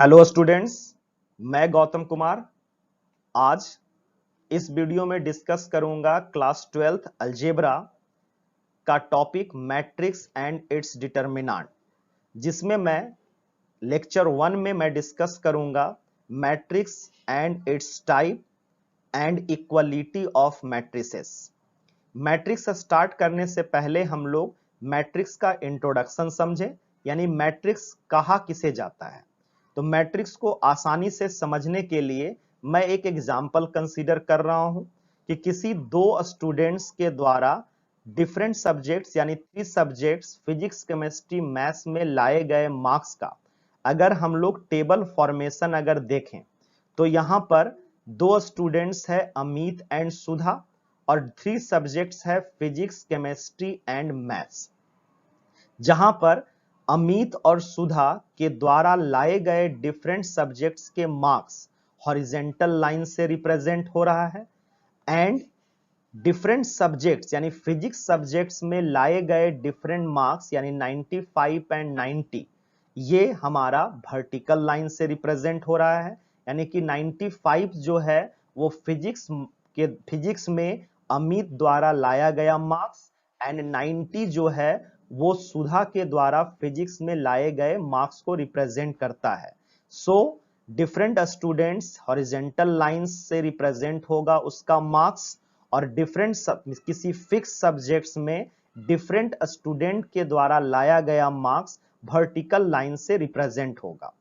Hello students, मैं गौतम कुमार आज इस वीडियो में डिस्कस करूंगा क्लास 12th अलजेब्रा का topic matrix and it's determinant, जिसमें मैं लेक्चर 1 में मैं डिस्कस करूंगा matrix and it's type and equality of matrices. Matrix start करने से पहले हम लोग मैट्रिक्स का इंट्रोडक्शन समझें, यानी मैट्रिक्स कहा किसे जाता है। तो मैट्रिक्स को आसानी से समझने के लिए मैं एक एग्जाम्पल कंसीडर कर रहा हूं कि किसी दो स्टूडेंट्स के द्वारा डिफरेंट सब्जेक्ट्स यानी 3 सब्जेक्ट्स फिजिक्स, केमिस्ट्री, मैथ्स में लाए गए मार्क्स का अगर हम लोग टेबल फॉर्मेशन अगर देखें तो यहां पर दो स्टूडेंट्स है अमित एंड सुधा और 3 सब्जेक्ट्स है फिजिक्स, केमिस्ट्री एंड मैथ्स। जहां पर अमित और सुधा के द्वारा लाए गए डिफरेंट सब्जेक्ट्स के मार्क्स हॉरिजेंटल लाइन से रिप्रेजेंट हो रहा है एंड डिफरेंट सब्जेक्ट्स यानी फिजिक्स सब्जेक्ट्स में लाए गए डिफरेंट मार्क्स यानी 95 एंड 90 ये हमारा वर्टिकल लाइन से रिप्रेजेंट हो रहा है। यानी कि 95 जो है वो फिजिक्स में अमित द्वारा लाया गया मार्क्स एंड 90 जो है वो सुधा के द्वारा फिजिक्स में लाए गए मार्क्स को रिप्रेजेंट करता है। So different students horizontal lines से रिप्रेजेंट होगा उसका मार्क्स और डिफरेंट किसी फिक्स सब्जेक्ट्स में डिफरेंट स्टूडेंट के द्वारा लाया गया मार्क्स वर्टिकल लाइन से रिप्रेजेंट होगा।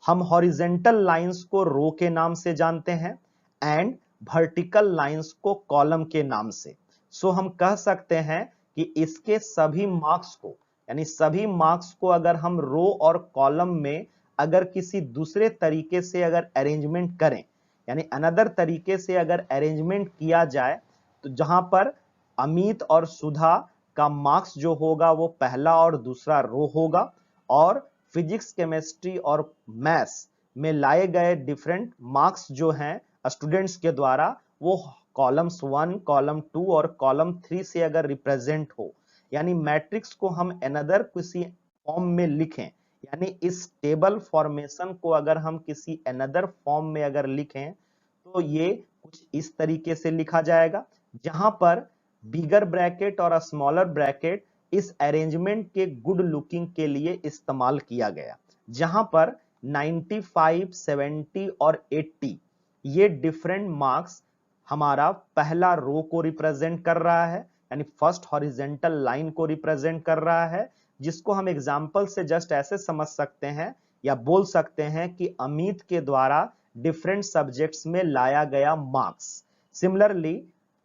हम हॉरिजेंटल लाइंस को रो के नाम से जानते हैं एंड वर्टिकल लाइंस को कॉलम के नाम से। सो हम कह सकते हैं कि इसके सभी मार्क्स को यानी सभी मार्क्स को अगर हम रो और कॉलम में अगर किसी दूसरे तरीके से अगर अरेंजमेंट करें यानी अनदर तरीके से अगर अरेंजमेंट किया जाए तो जहां पर अमित और सुधा का मार्क्स जो होगा वो पहला और दूसरा रो होगा और फिजिक्स, केमिस्ट्री और मैथ्स में लाए गए डिफरेंट मार्क्स जो हैं स्टूडेंट्स के द्वारा वो कॉलम्स 1, कॉलम 2 और कॉलम 3 से अगर रिप्रेजेंट हो यानी मैट्रिक्स को हम अनदर किसी फॉर्म में लिखें यानी इस टेबल फॉर्मेशन को अगर हम किसी अनदर फॉर्म में अगर लिखें तो ये कुछ इस तरीके से लिखा जाएगा, जहां पर बिगर ब्रैकेट और स्मॉलर ब्रैकेट इस अरेंजमेंट के गुड लुकिंग के लिए इस्तेमाल किया गया। जहां पर 95, 70 और 80 ये डिफरेंट मार्क्स हमारा पहला रो को रिप्रेजेंट कर रहा है यानी फर्स्ट हॉरिजेंटल लाइन को रिप्रेजेंट कर रहा है, जिसको हम एग्जांपल से जस्ट ऐसे समझ सकते हैं या बोल सकते हैं कि अमित के द्वारा डिफरेंट सब्जेक्ट्स में लाया गया मार्क्स। सिमिलरली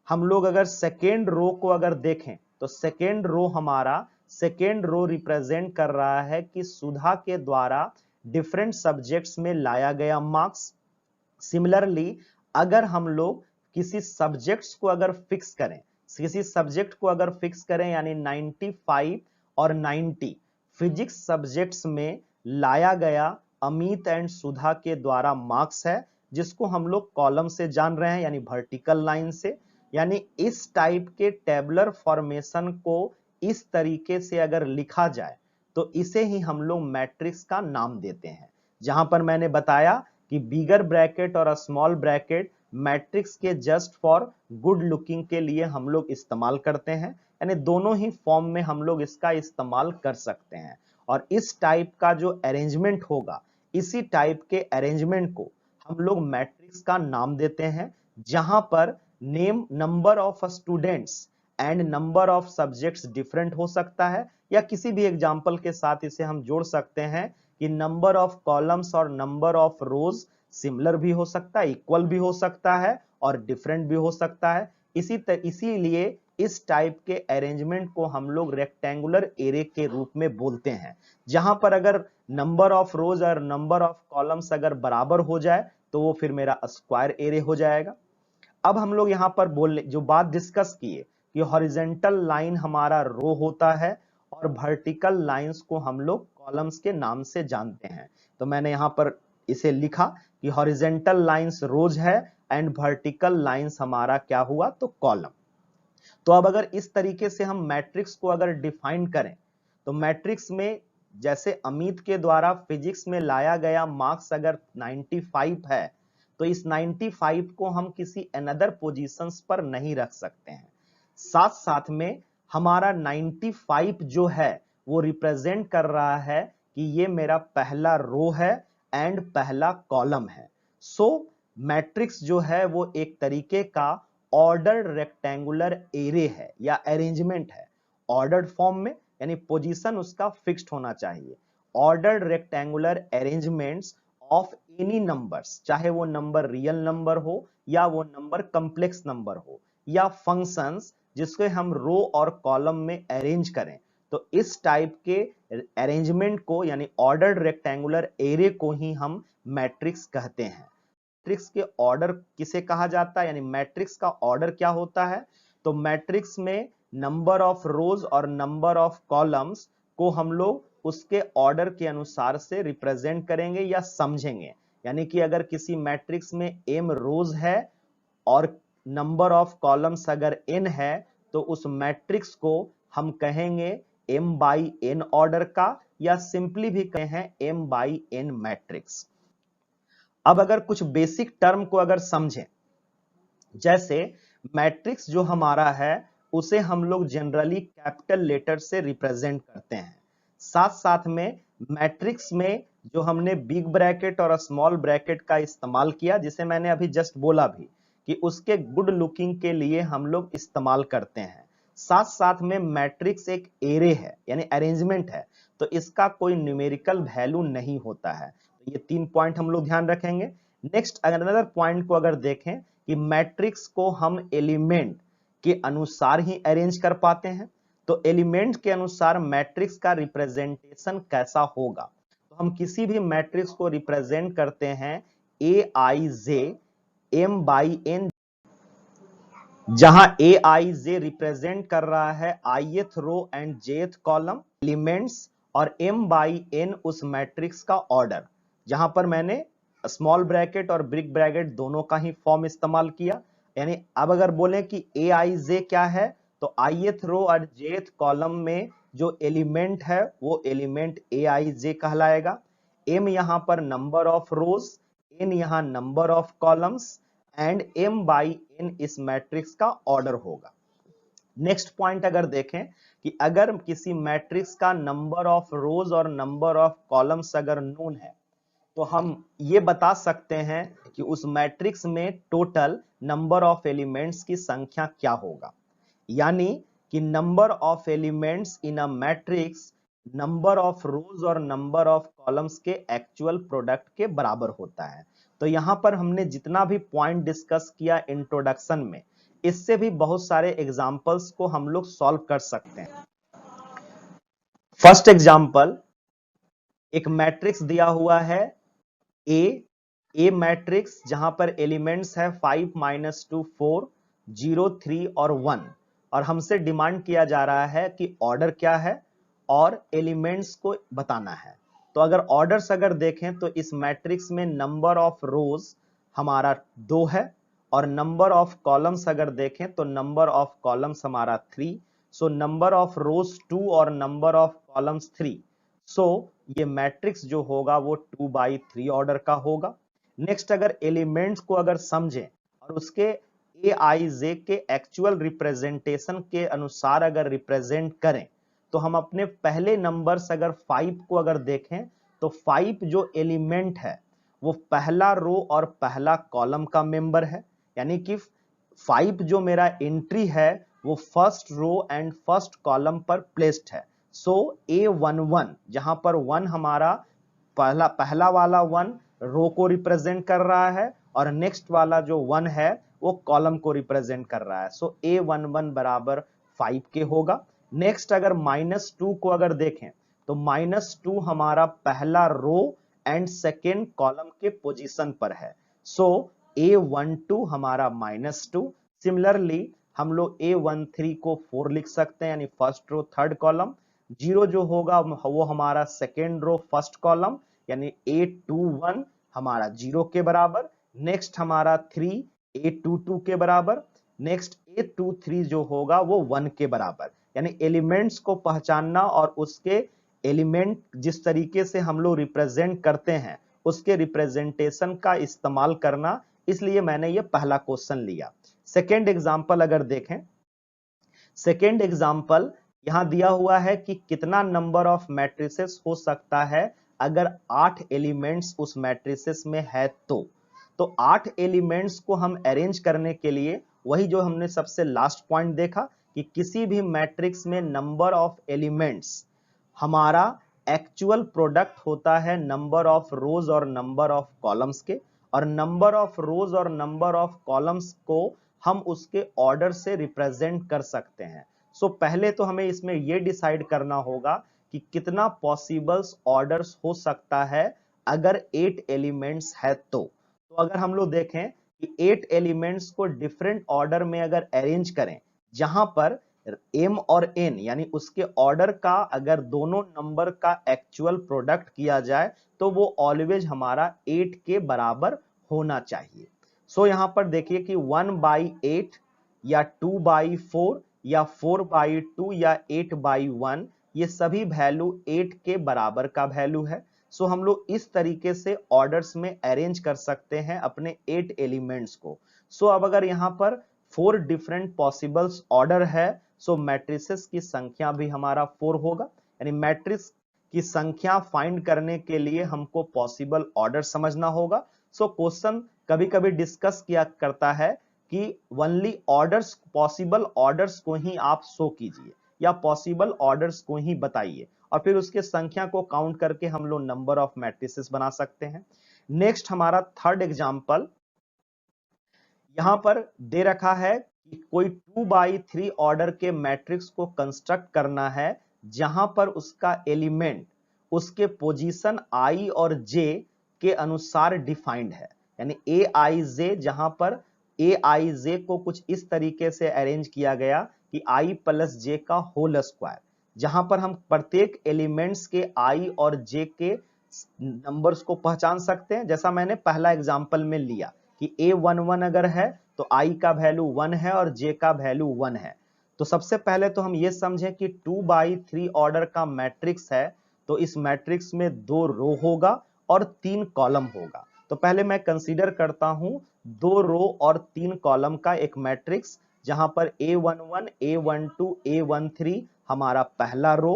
हम लोग अगर सेकेंड रो को अगर देखें तो सेकेंड रो हमारा सेकेंड रो रिप्रेजेंट कर रहा है कि सुधा के द्वारा डिफरेंट सब्जेक्ट्स में लाया गया मार्क्स। सिमिलरली अगर हम लोग किसी सब्जेक्ट्स को अगर फिक्स करें किसी सब्जेक्ट को अगर फिक्स करें यानी 95 और 90 फिजिक्स सब्जेक्ट्स में लाया गया अमित एंड सुधा के द्वारा मार्क्स है, जिसको हम लोग कॉलम से जान रहे हैं यानी वर्टिकल लाइन से। यानी इस टाइप के टेबुलर फॉर्मेशन को इस तरीके से अगर लिखा जाए तो इसे ही हम लोग मैट्रिक्स का नाम देते हैं। जहां पर मैंने बताया कि बिगर ब्रैकेट और स्मॉल ब्रैकेट मैट्रिक्स के जस्ट फॉर गुड लुकिंग के लिए हम लोग इस्तेमाल करते हैं, यानी दोनों ही फॉर्म में हम लोग इसका इस्तेमाल कर सकते हैं। और इस टाइप का जो अरेंजमेंट होगा इसी टाइप के अरेंजमेंट को हम लोग मैट्रिक्स का नाम देते हैं, जहां पर name number of students and number of subjects different हो सकता है या किसी भी एग्जांपल के साथ इसे हम जोड़ सकते हैं कि नंबर ऑफ कॉलम्स और नंबर ऑफ रोज सिमिलर भी हो सकता है, इक्वल भी हो सकता है और डिफरेंट भी हो सकता है। इसीलिए इस टाइप के अरेंजमेंट को हम लोग रेक्टेंगुलर एरे के रूप में बोलते हैं, जहां पर अगर नंबर ऑफ रोज और नंबर ऑफ कॉलम्स अगर बराबर हो जाए तो वो फिर मेरा स्क्वायर एरे हो जाएगा। अब हम लोग यहां पर बोल जो बात डिस्कस किए कि हॉरिजेंटल लाइन हमारा रो होता है और वर्टिकल लाइंस को हम लोग कॉलम्स के नाम से जानते हैं। तो मैंने यहां पर इसे लिखा कि हॉरिजेंटल लाइंस रोज है एंड वर्टिकल लाइंस हमारा क्या हुआ तो कॉलम। तो अब अगर इस तरीके से हम मैट्रिक्स को अगर डिफाइन करें तो मैट्रिक्स में जैसे अमित के द्वारा फिजिक्स में लाया गया मार्क्स अगर 95 है, तो इस 95 को हम किसी अनदर पोजीशंस पर नहीं रख सकते हैं। साथ साथ में हमारा 95 जो है वो रिप्रेजेंट कर रहा है कि ये मेरा पहला रो है एंड पहला कॉलम है। सो मैट्रिक्स जो है वो एक तरीके का ऑर्डर्ड रेक्टेंगुलर एरे है या अरेंजमेंट है, ऑर्डर्ड फॉर्म में, यानी पोजीशन उसका फिक्स्ड होना चाहिए। Ordered rectangular arrangements of any numbers, चाहे वो नंबर रियल नंबर हो या वो नंबर कॉम्प्लेक्स नंबर हो या फंक्शंस जिसको हम रो और कॉलम में अरेंज करें, तो इस टाइप के अरेंजमेंट को यानी ऑर्डर्ड रेक्टेंगुलर एरे को ही हम मैट्रिक्स कहते हैं। मैट्रिक्स के ऑर्डर किसे कहा जाता है, यानी मैट्रिक्स का ऑर्डर क्या होता है? तो मैट्रिक्स में नंबर ऑफ रोज और नंबर ऑफ कॉलम्स को हम लोग उसके ऑर्डर के अनुसार से रिप्रेजेंट करेंगे या समझेंगे। यानी कि अगर किसी मैट्रिक्स में m रोज है और नंबर ऑफ कॉलम्स अगर n है, तो उस मैट्रिक्स को हम कहेंगे m बाई n ऑर्डर का, या सिंपली भी कहें m बाई n मैट्रिक्स। अब अगर कुछ बेसिक टर्म को अगर समझें, जैसे मैट्रिक्स जो हमारा है उसे हम लोग जनरली कैपिटल लेटर से रिप्रेजेंट करते हैं। साथ साथ में मैट्रिक्स में जो हमने बिग ब्रैकेट और स्मॉल ब्रैकेट का इस्तेमाल किया, जिसे मैंने अभी जस्ट बोला भी कि उसके गुड लुकिंग के लिए हम लोग इस्तेमाल करते हैं। साथ साथ में मैट्रिक्स एक एरे है यानी अरेंजमेंट है, तो इसका कोई न्यूमेरिकल वैल्यू नहीं होता है। तो ये 3 पॉइंट हम लोग ध्यान रखेंगे। नेक्स्ट अनदर पॉइंट को अगर देखें कि मैट्रिक्स को हम एलिमेंट के अनुसार ही अरेंज कर पाते हैं, तो एलिमेंट के अनुसार मैट्रिक्स का रिप्रेजेंटेशन कैसा होगा? तो हम किसी भी मैट्रिक्स को रिप्रेजेंट करते हैं a i j m by n, जहां ए आई जे रिप्रेजेंट कर रहा है ith row and jth column elements, और एम बाई एन उस मैट्रिक्स का ऑर्डर, जहां पर मैंने स्मॉल ब्रैकेट और बिग ब्रैकेट दोनों का ही फॉर्म इस्तेमाल किया। यानी अब अगर बोले कि ए आई जे क्या है, तो आईएथ रो और जेथ कॉलम में जो एलिमेंट है वो एलिमेंट ए आई जे कहलाएगा। एम यहां पर नंबर ऑफ रोज, एन यहां number of columns and m by n इस मैट्रिक्स का ऑर्डर होगा। नेक्स्ट पॉइंट अगर देखें कि अगर किसी मैट्रिक्स का नंबर ऑफ रोज और नंबर ऑफ कॉलम्स अगर नोन है, तो हम ये बता सकते हैं कि उस मैट्रिक्स में टोटल नंबर ऑफ एलिमेंट्स की संख्या क्या होगा। यानी कि number of elements in a matrix number of रोज और नंबर ऑफ कॉलम्स के एक्चुअल प्रोडक्ट के बराबर होता है। तो यहां पर हमने जितना भी पॉइंट डिस्कस किया इंट्रोडक्शन में, इससे भी बहुत सारे एग्जांपल्स को हम लोग सॉल्व कर सकते हैं। फर्स्ट एग्जांपल, एक मैट्रिक्स दिया हुआ है ए मैट्रिक्स, जहां पर एलिमेंट्स है 5 -2 4 0 3 और 1, और हमसे डिमांड किया जा रहा है कि ऑर्डर क्या है और एलिमेंट्स को बताना है। तो अगर ऑर्डर्स अगर देखें तो इस मैट्रिक्स में नंबर ऑफ रोज हमारा 2 है, और नंबर ऑफ कॉलम्स अगर देखें तो नंबर ऑफ कॉलम्स हमारा 3। सो नंबर ऑफ रोज 2 और नंबर ऑफ कॉलम्स 3। सो ये मैट्रिक्स जो होगा वो 2/3 ऑर्डर का होगा। नेक्स्ट अगर एलिमेंट्स को अगर समझें और उसके ए आई जे के एक्चुअल रिप्रेजेंटेशन के अनुसार अगर रिप्रेजेंट करें, तो हम अपने पहले नंबर्स अगर 5 को अगर देखें तो 5 जो एलिमेंट है वो पहला रो और पहला कॉलम का मेंबर है। यानी कि 5 जो मेरा एंट्री है वो first row and first column पर प्लेस्ड है। सो A11 जहां पर 1 हमारा पहला वाला 1 रो को रिप्रेजेंट कर रहा है और नेक्स्ट वाला जो 1 है वो कॉलम को रिप्रेजेंट कर रहा है। सो A11 बराबर 5 के होगा। नेक्स्ट अगर -2 को अगर देखें तो -2 हमारा पहला रो एंड सेकेंड कॉलम के पोजीशन पर है। सो A12 हमारा -2। सिमिलरली हम लोग A13 को 4 लिख सकते हैं, यानी फर्स्ट रो थर्ड कॉलम। 0 जो होगा वो हमारा सेकेंड रो फर्स्ट कॉलम, यानी A21 हमारा 0 के बराबर। नेक्स्ट हमारा 3 A22 के बराबर। नेक्स्ट A23 जो होगा वो 1 के बराबर। यानी एलिमेंट्स को पहचानना और उसके एलिमेंट जिस तरीके से हम लोग रिप्रेजेंट करते हैं उसके रिप्रेजेंटेशन का इस्तेमाल करना, इसलिए मैंने ये पहला क्वेश्चन लिया। सेकेंड एग्जाम्पल अगर देखें, सेकेंड एग्जाम्पल यहां दिया हुआ है कि कितना नंबर ऑफ मैट्रिसेस हो सकता है अगर 8 एलिमेंट्स उस मैट्रिसेस में है तो 8 एलिमेंट्स को हम अरेंज करने के लिए वही जो हमने सबसे लास्ट पॉइंट देखा कि किसी भी मैट्रिक्स में नंबर ऑफ एलिमेंट्स हमारा एक्चुअल प्रोडक्ट होता है नंबर ऑफ रोज और नंबर ऑफ कॉलम्स के, और नंबर ऑफ रोज और नंबर ऑफ कॉलम्स को हम उसके ऑर्डर से रिप्रेजेंट कर सकते हैं। सो पहले तो हमें इसमें यह डिसाइड करना होगा कि कितना पॉसिबल्स ऑर्डर्स हो सकता है अगर 8 एलिमेंट्स है तो अगर हम लोग देखें कि 8 एलिमेंट्स को डिफरेंट ऑर्डर में अगर अरेंज करें, जहां पर m और n यानी उसके ऑर्डर का अगर दोनों नंबर का एक्चुअल प्रोडक्ट किया जाए तो वो ऑलवेज हमारा 8 के बराबर होना चाहिए। सो यहां पर देखिए कि 1/8 या 2/4 या 4/2 या 8/1 ये सभी वैल्यू 8 के बराबर का वैल्यू है। सो हम लोग इस तरीके से ऑर्डर्स में अरेंज कर सकते हैं अपने 8 एलिमेंट्स को। सो अब अगर यहां पर 4 डिफरेंट पॉसिबल्स ऑर्डर है, सो मैट्रिसेस की संख्या भी हमारा 4 होगा। यानी मैट्रिक्स की संख्या फाइंड करने के लिए हमको पॉसिबल ऑर्डर समझना होगा। सो क्वेश्चन कभी कभी डिस्कस किया करता है कि ओनली ऑर्डर्स, पॉसिबल ऑर्डर्स को ही आप शो कीजिए या पॉसिबल ऑर्डर्स को ही बताइए, और फिर उसके संख्या को काउंट करके हम लोग नंबर ऑफ मैट्रिसेस बना सकते हैं। नेक्स्ट हमारा थर्ड एग्जांपल यहां पर दे रखा है कि कोई 2/3 ऑर्डर के मैट्रिक्स को कंस्ट्रक्ट करना है जहां पर उसका एलिमेंट उसके पोजीशन i और j के अनुसार डिफाइंड है। यानी aij, जहां पर aij को कुछ इस तरीके से अरेंज किया गया कि i प्लस j का होल स्क्वायर, जहां पर हम प्रत्येक एलिमेंट्स के i और j के नंबर्स को पहचान सकते हैं। जैसा मैंने पहला एग्जांपल में लिया कि a11 अगर है तो i का वैल्यू 1 है और j का वैल्यू 1 है। तो सबसे पहले तो हम ये समझें कि 2/3 ऑर्डर का मैट्रिक्स है तो इस मैट्रिक्स में 2 रो होगा और 3 कॉलम होगा। तो पहले मैं कंसीडर करता हूं 2 रो और 3 कॉलम का एक मैट्रिक्स, जहां पर a11, a12, a13 हमारा पहला रो,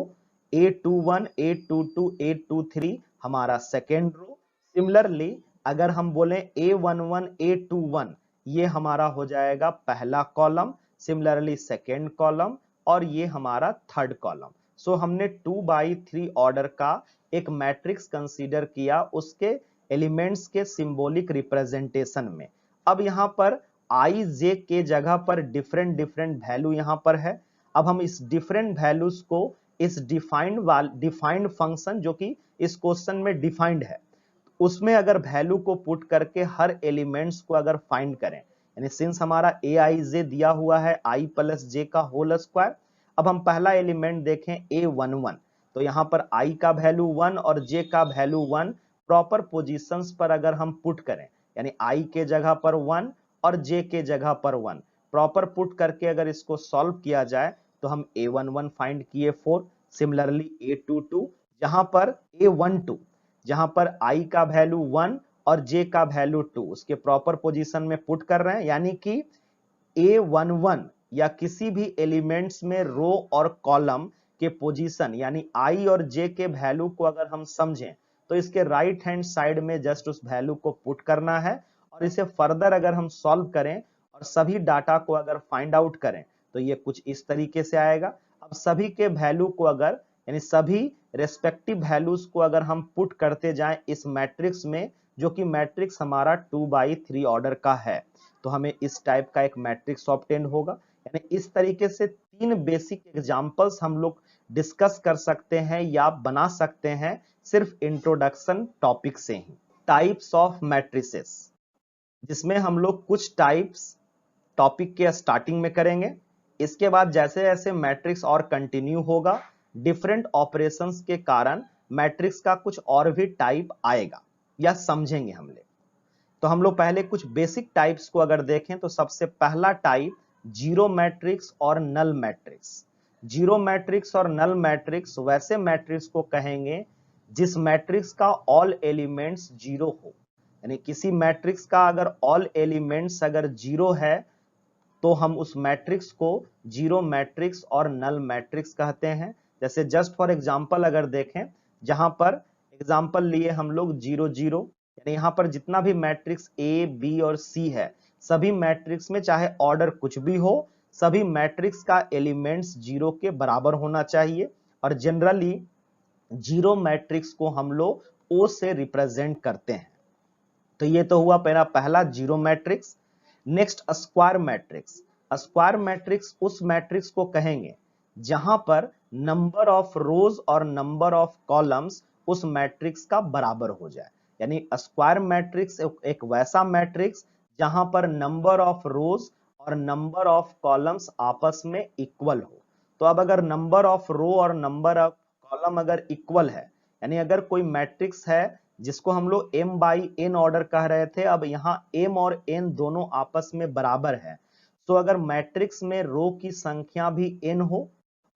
a21, a22, a23 हमारा सेकेंड रो। सिमिलरली अगर हम बोलें a11, a21 ये हमारा हो जाएगा पहला कॉलम, सिमिलरली सेकेंड कॉलम, और ये हमारा थर्ड कॉलम। सो हमने 2/3 ऑर्डर का एक मैट्रिक्स कंसीडर किया उसके एलिमेंट्स के सिंबॉलिक रिप्रेजेंटेशन में। अब यहां पर i j के जगह पर डिफरेंट डिफरेंट वैल्यू यहां पर है। अब हम इस डिफरेंट वैल्यूज को इस डिफाइंड फंक्शन जो कि इस क्वेश्चन में डिफाइंड है उसमें अगर वैल्यू को पुट करके हर एलिमेंट्स को अगर फाइंड करें, यानी सिंस हमारा aij दिया हुआ है i प्लस j का होल स्क्वायर। अब हम पहला एलिमेंट देखें a11, तो यहां पर i का वैल्यू 1 और j का वैल्यू 1 प्रॉपर पोजीशंस पर अगर हम पुट करें, यानी i के जगह पर 1 और j के जगह पर 1 प्रॉपर पुट करके अगर इसको सॉल्व किया जाए तो हम a11 फाइंड किए 4। सिमिलरली a22 जहां पर a12 जहां पर i का वैल्यू 1 और j का वैल्यू 2 उसके प्रॉपर पोजीशन में पुट कर रहे हैं, यानी कि a11 या किसी भी एलिमेंट्स में रो और कॉलम के पोजीशन यानी i और j के वैल्यू को अगर हम समझें तो इसके राइट हैंड साइड में जस्ट उस वैल्यू को पुट करना है, और इसे फर्दर अगर हम सॉल्व करें और सभी डाटा को अगर फाइंड आउट करें तो ये कुछ इस तरीके से आएगा। अब सभी के वैल्यू को अगर यानी सभी रेस्पेक्टिव वैल्यूज को अगर हम पुट करते जाएं इस मैट्रिक्स में, जो कि मैट्रिक्स हमारा 2/3 ऑर्डर का है, तो हमें इस टाइप का एक मैट्रिक्स ऑब्टेन होगा। यानी इस तरीके से 3 बेसिक एग्जांपल्स हम लोग डिस्कस कर सकते हैं या बना सकते हैं सिर्फ इंट्रोडक्शन टॉपिक से ही। टाइप्स ऑफ मैट्रिसेस, जिसमें हम लोग कुछ टाइप्स टॉपिक के स्टार्टिंग में करेंगे, इसके बाद जैसे जैसे मैट्रिक्स और कंटिन्यू होगा डिफरेंट ऑपरेशंस के कारण मैट्रिक्स का कुछ और भी टाइप आएगा या समझेंगे हम लोग। तो हम लोग पहले कुछ बेसिक टाइप्स को अगर देखें तो सबसे पहला टाइप जीरो मैट्रिक्स और नल मैट्रिक्स। जीरो मैट्रिक्स और नल मैट्रिक्स वैसे मैट्रिक्स को कहेंगे जिस मैट्रिक्स का ऑल एलिमेंट्स जीरो हो। यानी किसी मैट्रिक्स का अगर ऑल एलिमेंट्स अगर जीरो है तो हम उस मैट्रिक्स को जीरो मैट्रिक्स और नल मैट्रिक्स कहते हैं। जैसे जस्ट फॉर एग्जांपल अगर देखें, जहां पर एग्जांपल लिए हम लोग 0 0, यानी यहां पर जितना भी मैट्रिक्स ए बी और सी है, सभी मैट्रिक्स में चाहे ऑर्डर कुछ भी हो, सभी मैट्रिक्स का एलिमेंट्स जीरो के बराबर होना चाहिए। और जनरली जीरो मैट्रिक्स को हम लोग ओ से रिप्रेजेंट करते हैं। तो ये तो हुआ मेरा पहला zero matrix. Next square matrix. Square matrix उस मैट्रिक्स को कहेंगे जहां पर नंबर ऑफ रोज और नंबर ऑफ कॉलम्स उस मैट्रिक्स का बराबर हो जाए। यानी स्क्वायर मैट्रिक्स एक वैसा मैट्रिक्स जहां पर नंबर ऑफ रोज और नंबर ऑफ कॉलम्स आपस में इक्वल हो। तो अब अगर नंबर ऑफ रो और नंबर ऑफ कॉलम अगर इक्वल है, यानी अगर कोई मैट्रिक्स है जिसको हम लोग m बाई n ऑर्डर कह रहे थे, अब यहाँ m और n दोनों आपस में बराबर है। तो अगर मैट्रिक्स में रो की संख्या भी n हो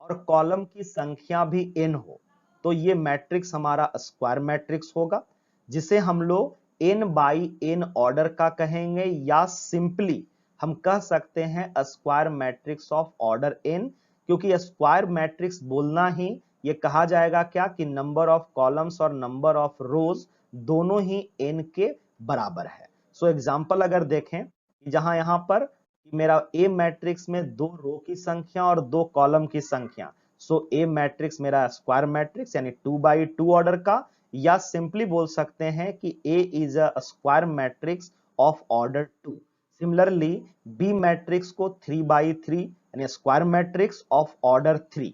और कॉलम की संख्या भी n हो, तो ये मैट्रिक्स हमारा स्क्वायर मैट्रिक्स होगा, जिसे हम लोग n बाई n ऑर्डर का कहेंगे, या सिंपली हम कह सकते हैं square matrix of order n, क्योंकि स्क्वायर मैट्रिक्स बोलना ही ये कहा जाएगा क्या कि नंबर ऑफ कॉलम्स और नंबर ऑफ रोज दोनों ही n के बराबर है। सो एग्जांपल अगर देखें, जहां यहां पर मेरा ए मैट्रिक्स में दो रो की संख्या और दो कॉलम की संख्या, सो ए मैट्रिक्स मेरा स्क्वायर मैट्रिक्स यानी 2 बाई 2 ऑर्डर का, या सिंपली बोल सकते हैं कि A is a square matrix of order 2। Similarly B matrix को 3 बाई 3 यानी square matrix of order 3।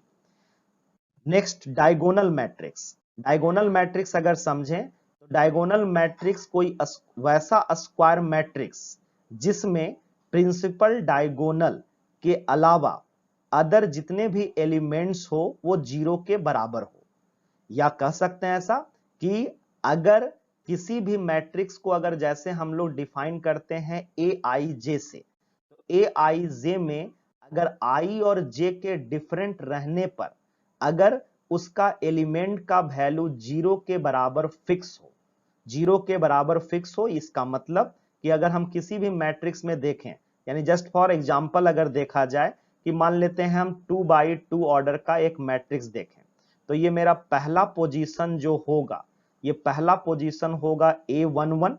Next diagonal matrix. Diagonal matrix अगर समझें तो डायगोनल मैट्रिक्स कोई वैसा स्क्वायर मैट्रिक्स जिसमें प्रिंसिपल डायगोनल के अलावा अदर जितने भी एलिमेंट्स हो वो जीरो के बराबर हो। या कह सकते हैं ऐसा कि अगर किसी भी मैट्रिक्स को अगर जैसे हम लोग डिफाइन करते हैं ए आई जे से, तो ए आई जे में अगर आई और जे के डिफरेंट रहने पर अगर उसका एलिमेंट का वैल्यू जीरो के बराबर फिक्स हो, जीरो के बराबर फिक्स हो, इसका मतलब कि अगर हम किसी भी मैट्रिक्स में देखें, यानी जस्ट फॉर एग्जांपल अगर देखा जाए कि मान लेते हैं हम 2 बाई 2 ऑर्डर का एक मैट्रिक्स देखें, तो ये मेरा पहला पोजीशन जो होगा, ये पहला पोजीशन होगा A11।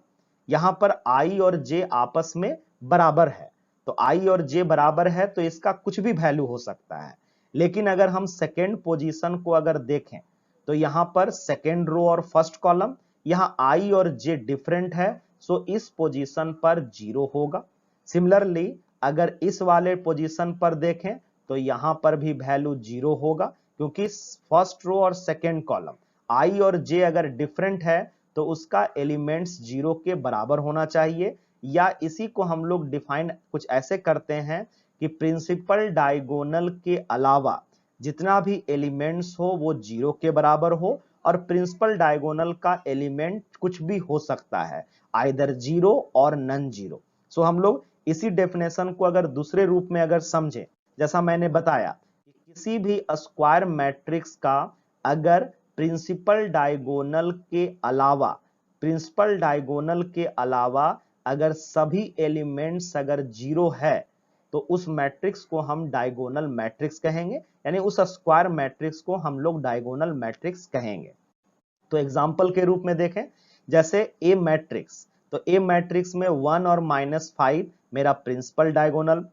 यहां पर आई और जे आपस में बराबर है, तो आई और जे बराबर है तो इसका कुछ भी वैल्यू हो सकता है। लेकिन अगर हम सेकेंड पोजीशन को अगर देखें, तो यहां पर सेकेंड रो और फर्स्ट कॉलम, यहां आई और जे डिफरेंट है, सो इस पोजीशन पर जीरो होगा। सिमिलरली अगर इस वाले पोजीशन पर देखें तो यहां पर भी वैल्यू जीरो होगा, क्योंकि फर्स्ट रो और सेकेंड कॉलम आई और जे अगर डिफरेंट है तो उसका एलिमेंट्स जीरो के बराबर होना चाहिए। या इसी को हम लोग डिफाइन कुछ ऐसे करते हैं कि प्रिंसिपल डायगोनल के अलावा जितना भी एलिमेंट्स हो वो जीरो के बराबर हो, और प्रिंसिपल डायगोनल का एलिमेंट कुछ भी हो सकता है, आइदर जीरो और नन जीरो। सो हम लोग इसी डेफिनेशन को अगर दूसरे रूप में अगर समझें, जैसा मैंने बताया कि किसी भी स्क्वायर मैट्रिक्स का अगर प्रिंसिपल डायगोनल के अलावा, प्रिंसिपल डायगोनल के अलावा अगर सभी एलिमेंट्स अगर जीरो है, तो उस मैट्रिक्स को हम डायगोनल मैट्रिक्स कहेंगे, यानी उस स्क्वायर मैट्रिक्स को हम लोग डायगोनल मैट्रिक्स कहेंगे। तो एग्जांपल के रूप में देखें, जैसे ए मैट्रिक्स, तो ए मैट्रिक्स में 1 और -5 मेरा प्रिंसिपल डायगोनल,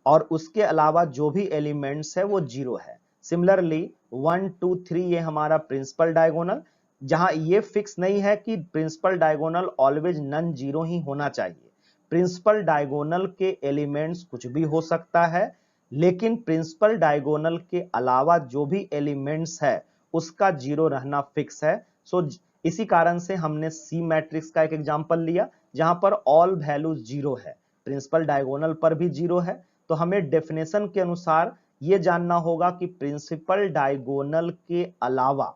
और उसके अलावा जो भी एलिमेंट्स है वो जीरो है। सिमिलरली 1 2 3 ये हमारा प्रिंसिपल डायगोनल, जहां ये फिक्स नहीं है कि principal diagonal always non zero ही होना चाहिए। प्रिंसिपल डायगोनल के एलिमेंट्स कुछ भी हो सकता है, लेकिन प्रिंसिपल डायगोनल के अलावा जो भी एलिमेंट्स है उसका जीरो रहना फिक्स है। सो इसी कारण से हमने सी मैट्रिक्स का एक एग्जांपल लिया जहां पर ऑल वैल्यूज जीरो है, प्रिंसिपल डायगोनल पर भी जीरो है। तो हमें डेफिनेशन के अनुसार यह जानना होगा कि प्रिंसिपल डायगोनल के अलावा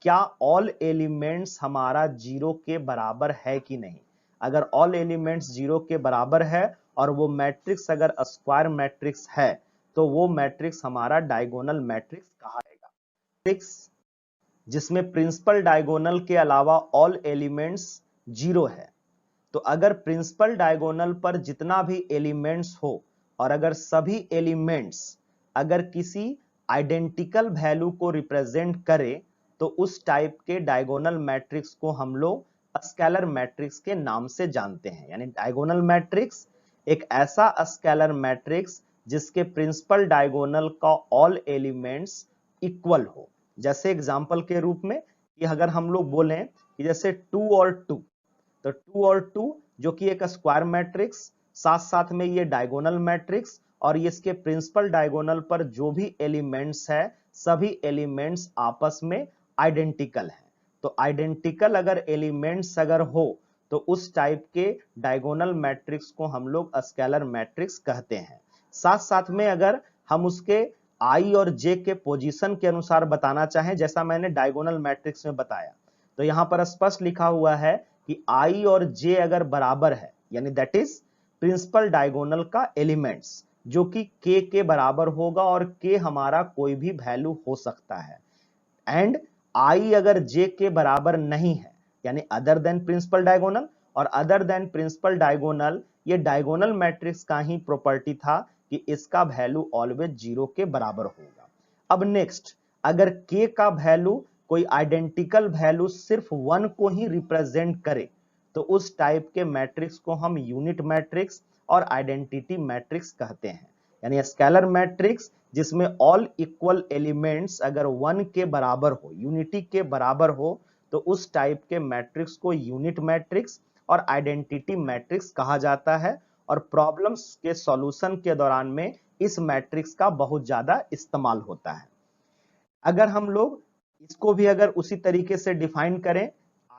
क्या ऑल एलिमेंट्स हमारा जीरो के बराबर है कि नहीं। अगर ऑल एलिमेंट्स जीरो के बराबर है और वो मैट्रिक्स अगर स्क्वायर मैट्रिक्स है, तो वो मैट्रिक्स हमारा डायगोनल मैट्रिक्स कहा जाएगा। मैट्रिक्स जिसमें प्रिंसिपल डायगोनल के अलावा ऑल एलिमेंट्स 0 है, तो अगर प्रिंसिपल डायगोनल पर जितना भी एलिमेंट्स हो और अगर सभी एलिमेंट्स अगर किसी आइडेंटिकल वैल्यू को रिप्रेजेंट करे, तो उस टाइप के डायगोनल मैट्रिक्स को हम लोग स्केलर मैट्रिक्स के नाम से जानते हैं। यानी डायगोनल मैट्रिक्स एक ऐसा स्केलर मैट्रिक्स जिसके प्रिंसिपल डायगोनल का ऑल एलिमेंट्स इक्वल हो। जैसे एग्जांपल के रूप में कि अगर हम लोग बोलें कि जैसे 2 और 2, तो 2 और 2 जो कि एक स्क्वायर मैट्रिक्स, साथ साथ में ये डायगोनल मैट्रिक्स, और इसके प्रिंसिपल डायगोनल पर जो भी एलिमेंट्स है सभी एलिमेंट्स आपस में आइडेंटिकल हैं। तो आइडेंटिकल अगर एलिमेंट्स अगर हो तो उस टाइप के डायगोनल मैट्रिक्स को हम लोग स्केलर मैट्रिक्स कहते हैं। साथ साथ में अगर हम उसके आई और जे के पोजीशन के अनुसार बताना चाहें, जैसा मैंने डायगोनल मैट्रिक्स में बताया, तो यहां पर स्पष्ट लिखा हुआ है कि आई और जे अगर बराबर है, यानी दैट इज प्रिंसिपल डायगोनल का एलिमेंट्स, जो कि के बराबर होगा और के हमारा कोई भी वैल्यू हो सकता है, एंड आई अगर जे के बराबर नहीं है, यानी अदर देन प्रिंसिपल डायगोनल, और अदर देन प्रिंसिपल डायगोनल ये डायगोनल मैट्रिक्स का ही प्रॉपर्टी था कि इसका वैल्यू ऑलवेज 0 के बराबर होगा। अब नेक्स्ट, अगर के का वैल्यू कोई आइडेंटिकल वैल्यू सिर्फ 1 को ही रिप्रेजेंट करे, तो उस टाइप के मैट्रिक्स को हम यूनिट मैट्रिक्स और आइडेंटिटी मैट्रिक्स कहते हैं। यानी स्केलर मैट्रिक्स जिसमें ऑल इक्वल एलिमेंट्स अगर 1 के बराबर हो, यूनिटी के बराबर हो, तो उस टाइप के मैट्रिक्स को यूनिट मैट्रिक्स और आइडेंटिटी मैट्रिक्स कहा जाता है। और प्रॉब्लम्स के सॉल्यूशन के दौरान में इस मैट्रिक्स का बहुत ज्यादा इस्तेमाल होता है। अगर हम लोग इसको भी अगर उसी तरीके से डिफाइन करें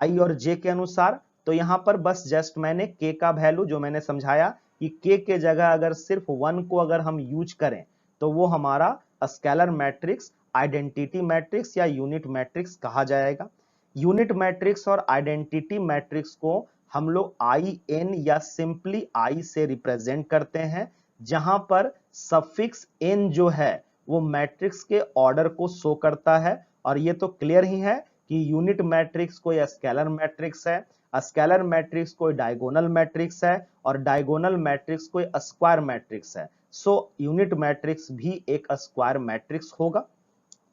आई और जे के अनुसार, तो यहां पर बस जस्ट मैंने के का वैल्यू जो मैंने समझाया कि के जगह अगर सिर्फ 1 को अगर हम यूज करें, तो वो हमारा स्केलर मैट्रिक्स, आइडेंटिटी मैट्रिक्स या यूनिट मैट्रिक्स कहा जाएगा। यूनिट मैट्रिक्स और आइडेंटिटी मैट्रिक्स को हम लोग आई एन या सिंपली आई से रिप्रेजेंट करते हैं, जहां पर सफिक्स एन जो है वो मैट्रिक्स के ऑर्डर को शो करता है। और ये तो क्लियर ही है कि यूनिट मैट्रिक्स कोई स्केलर मैट्रिक्स है, स्केलर मैट्रिक्स कोई डायगोनल मैट्रिक्स है, और डायगोनल मैट्रिक्स कोई स्क्वायर मैट्रिक्स है। सो यूनिट मैट्रिक्स भी एक स्क्वायर मैट्रिक्स होगा।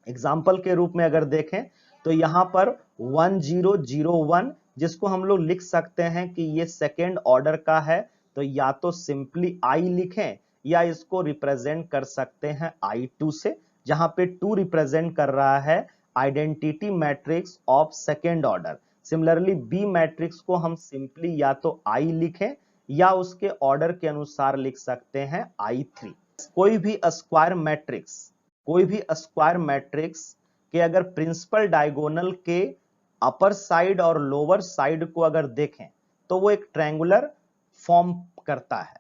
एग्जाम्पल के रूप में अगर देखें तो यहां पर 1001 जिसको हम लोग लिख सकते हैं कि ये सेकेंड ऑर्डर का है, तो या तो सिंपली आई लिखें या इसको रिप्रेजेंट कर सकते हैं I2 से, जहां पे 2 रिप्रेजेंट कर रहा है identity matrix of second order. Similarly B matrix को हम सिंपली या तो आई लिखें या उसके ऑर्डर के अनुसार लिख सकते हैं I3। कोई भी स्क्वायर मैट्रिक्स के अगर प्रिंसिपल डायगोनल के अपर साइड और लोअर साइड को अगर देखें तो वो एक ट्रायंगुलर फॉर्म करता है।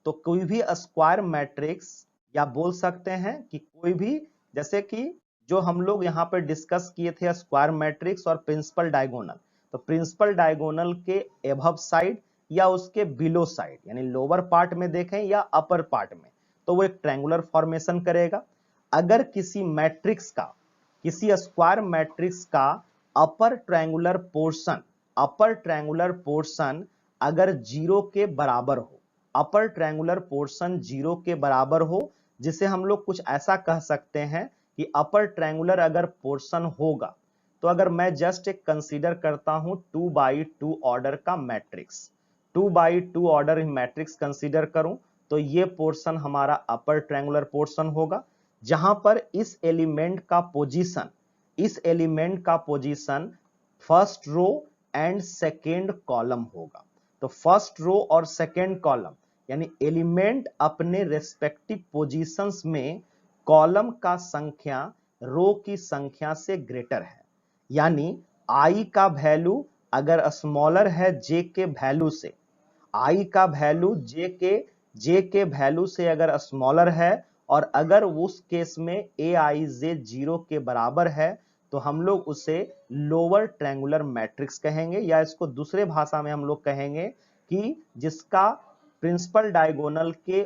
तो कोई भी स्क्वायर मैट्रिक्स, या बोल सकते हैं कि कोई भी, जैसे कि जो हम लोग यहां पर डिस्कस किए थे स्क्वायर मैट्रिक्स और प्रिंसिपल डायगोनल, तो प्रिंसिपल डायगोनल के एबव साइड या उसके बिलो साइड, यानी लोअर पार्ट में देखें या अपर पार्ट में, तो वो एक ट्रायंगुलर फॉर्मेशन करेगा। अगर किसी मैट्रिक्स का, किसी स्क्वायर मैट्रिक्स का अपर ट्रायंगुलर पोर्शन अगर 0 के बराबर हो, अपर ट्रायंगुलर पोर्शन 0 के बराबर हो, जिसे हम लोग कुछ ऐसा कह सकते हैं कि अपर ट्रायंगुलर अगर पोर्शन होगा, तो अगर मैं जस्ट एक कंसीडर करता हूं 2x2 ऑर्डर का matrix, 2x2 order matrix consider करूं, तो ये पोर्शन हमारा अपर ट्रायंगुलर पोर्शन होगा, जहां पर इस एलिमेंट का position first row and second column होगा। तो फर्स्ट रो और सेकेंड कॉलम यानी एलिमेंट अपने रेस्पेक्टिव पोजीशंस में कॉलम का संख्या रो की संख्या से ग्रेटर है। यानी आई का वैल्यू अगर स्मॉलर है जे के वैल्यू से, आई का वैल्यू जे के वैल्यू से अगर स्मॉलर है, और अगर उस केस में ए आई जे 0 के बराबर है, तो हम लोग उसे लोअर ट्रायंगुलर मैट्रिक्स कहेंगे, या इसको दूसरे भाषा में हम लोग कहेंगे कि जिसका प्रिंसिपल डायगोनल के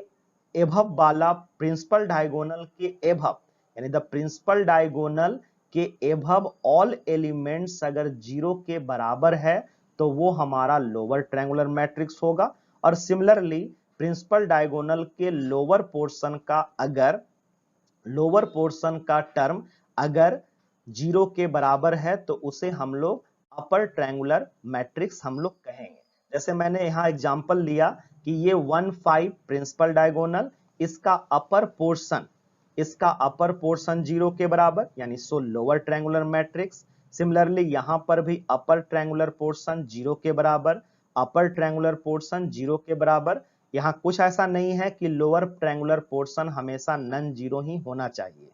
एभव वाला प्रिंसिपल डायगोनल के एभव, यानी द प्रिंसिपल डायगोनल के एभव ऑल एलिमेंट्स अगर 0 के बराबर है तो वो हमारा लोअर ट्रायंगुलर मैट्रिक्स होगा। और सिमिलरली प्रिंसिपल डायगोनल के लोअर पोर्शन का अगर लोअर पोर्शन का टर्म अगर 0 के बराबर है तो उसे हम लोग अपर ट्रायंगुलर मैट्रिक्स हम लोग कहेंगे। जैसे मैंने यहां एग्जांपल लिया कि ये 1 5 प्रिंसिपल डायगोनल, इसका अपर पोर्शन 0 के बराबर यानी सो लोअर ट्रायंगुलर मैट्रिक्स। सिमिलरली यहां पर भी अपर ट्रायंगुलर पोर्शन 0 के बराबर, अपर ट्रायंगुलर पोर्शन 0 के बराबर। यहां कुछ ऐसा नहीं है कि लोअर ट्रायंगुलर पोर्शन हमेशा नॉन जीरो ही होना चाहिए।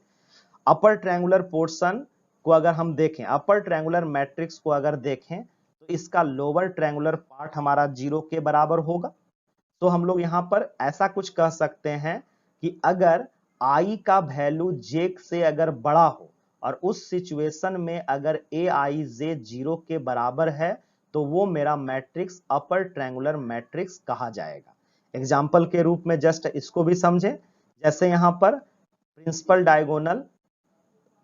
अपर ट्रायंगुलर पोर्शन को अगर हम देखें, अपर ट्रायंगुलर मैट्रिक्स को अगर देखें तो इसका लोअर ट्रायंगुलर पार्ट हमारा 0 के बराबर होगा। तो हम लोग यहां पर ऐसा कुछ कह सकते हैं कि अगर आई का वैल्यू जे से अगर बड़ा हो और उस सिचुएशन में अगर ए आई जे 0 के बराबर है तो वो मेरा मैट्रिक्स अपर ट्रायंगुलर मैट्रिक्स कहा जाएगा। एग्जाम्पल के रूप में जस्ट इसको भी समझे, जैसे यहां पर प्रिंसिपल डायगोनल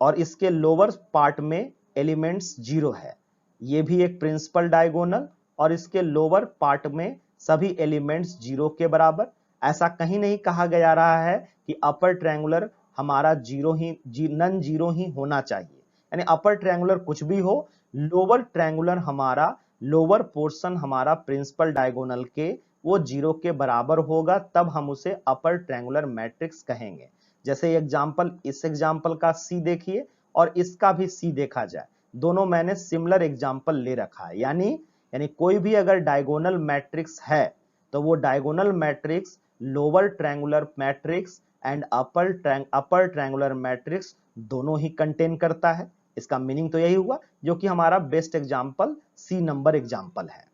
और इसके लोअर पार्ट में एलिमेंट्स 0 है, ये भी एक प्रिंसिपल डायगोनल और इसके लोअर पार्ट में सभी एलिमेंट्स 0 के बराबर। ऐसा कहीं नहीं कहा गया रहा है कि अपर ट्रायंगुलर हमारा नॉन जीरो ही होना चाहिए, यानी अपर ट्रायंगुलर कुछ भी हो, लोअर ट्रायंगुलर हमारा लोअर पोर्शन हमारा प्रिंसिपल डायगोनल के वो 0 के बराबर होगा, तब हम उसे अपर ट्रायंगुलर मैट्रिक्स कहेंगे। जैसे एग्जांपल, इस एग्जांपल का सी देखिए और इसका भी सी देखा जाए, दोनों मैंने सिमिलर एग्जांपल ले रखा है। यानी कोई भी अगर डायगोनल मैट्रिक्स है तो वो diagonal matrix lower triangular matrix and upper triangular matrix दोनों ही कंटेन करता है। इसका मीनिंग तो यही हुआ, जो कि हमारा best example C number example है।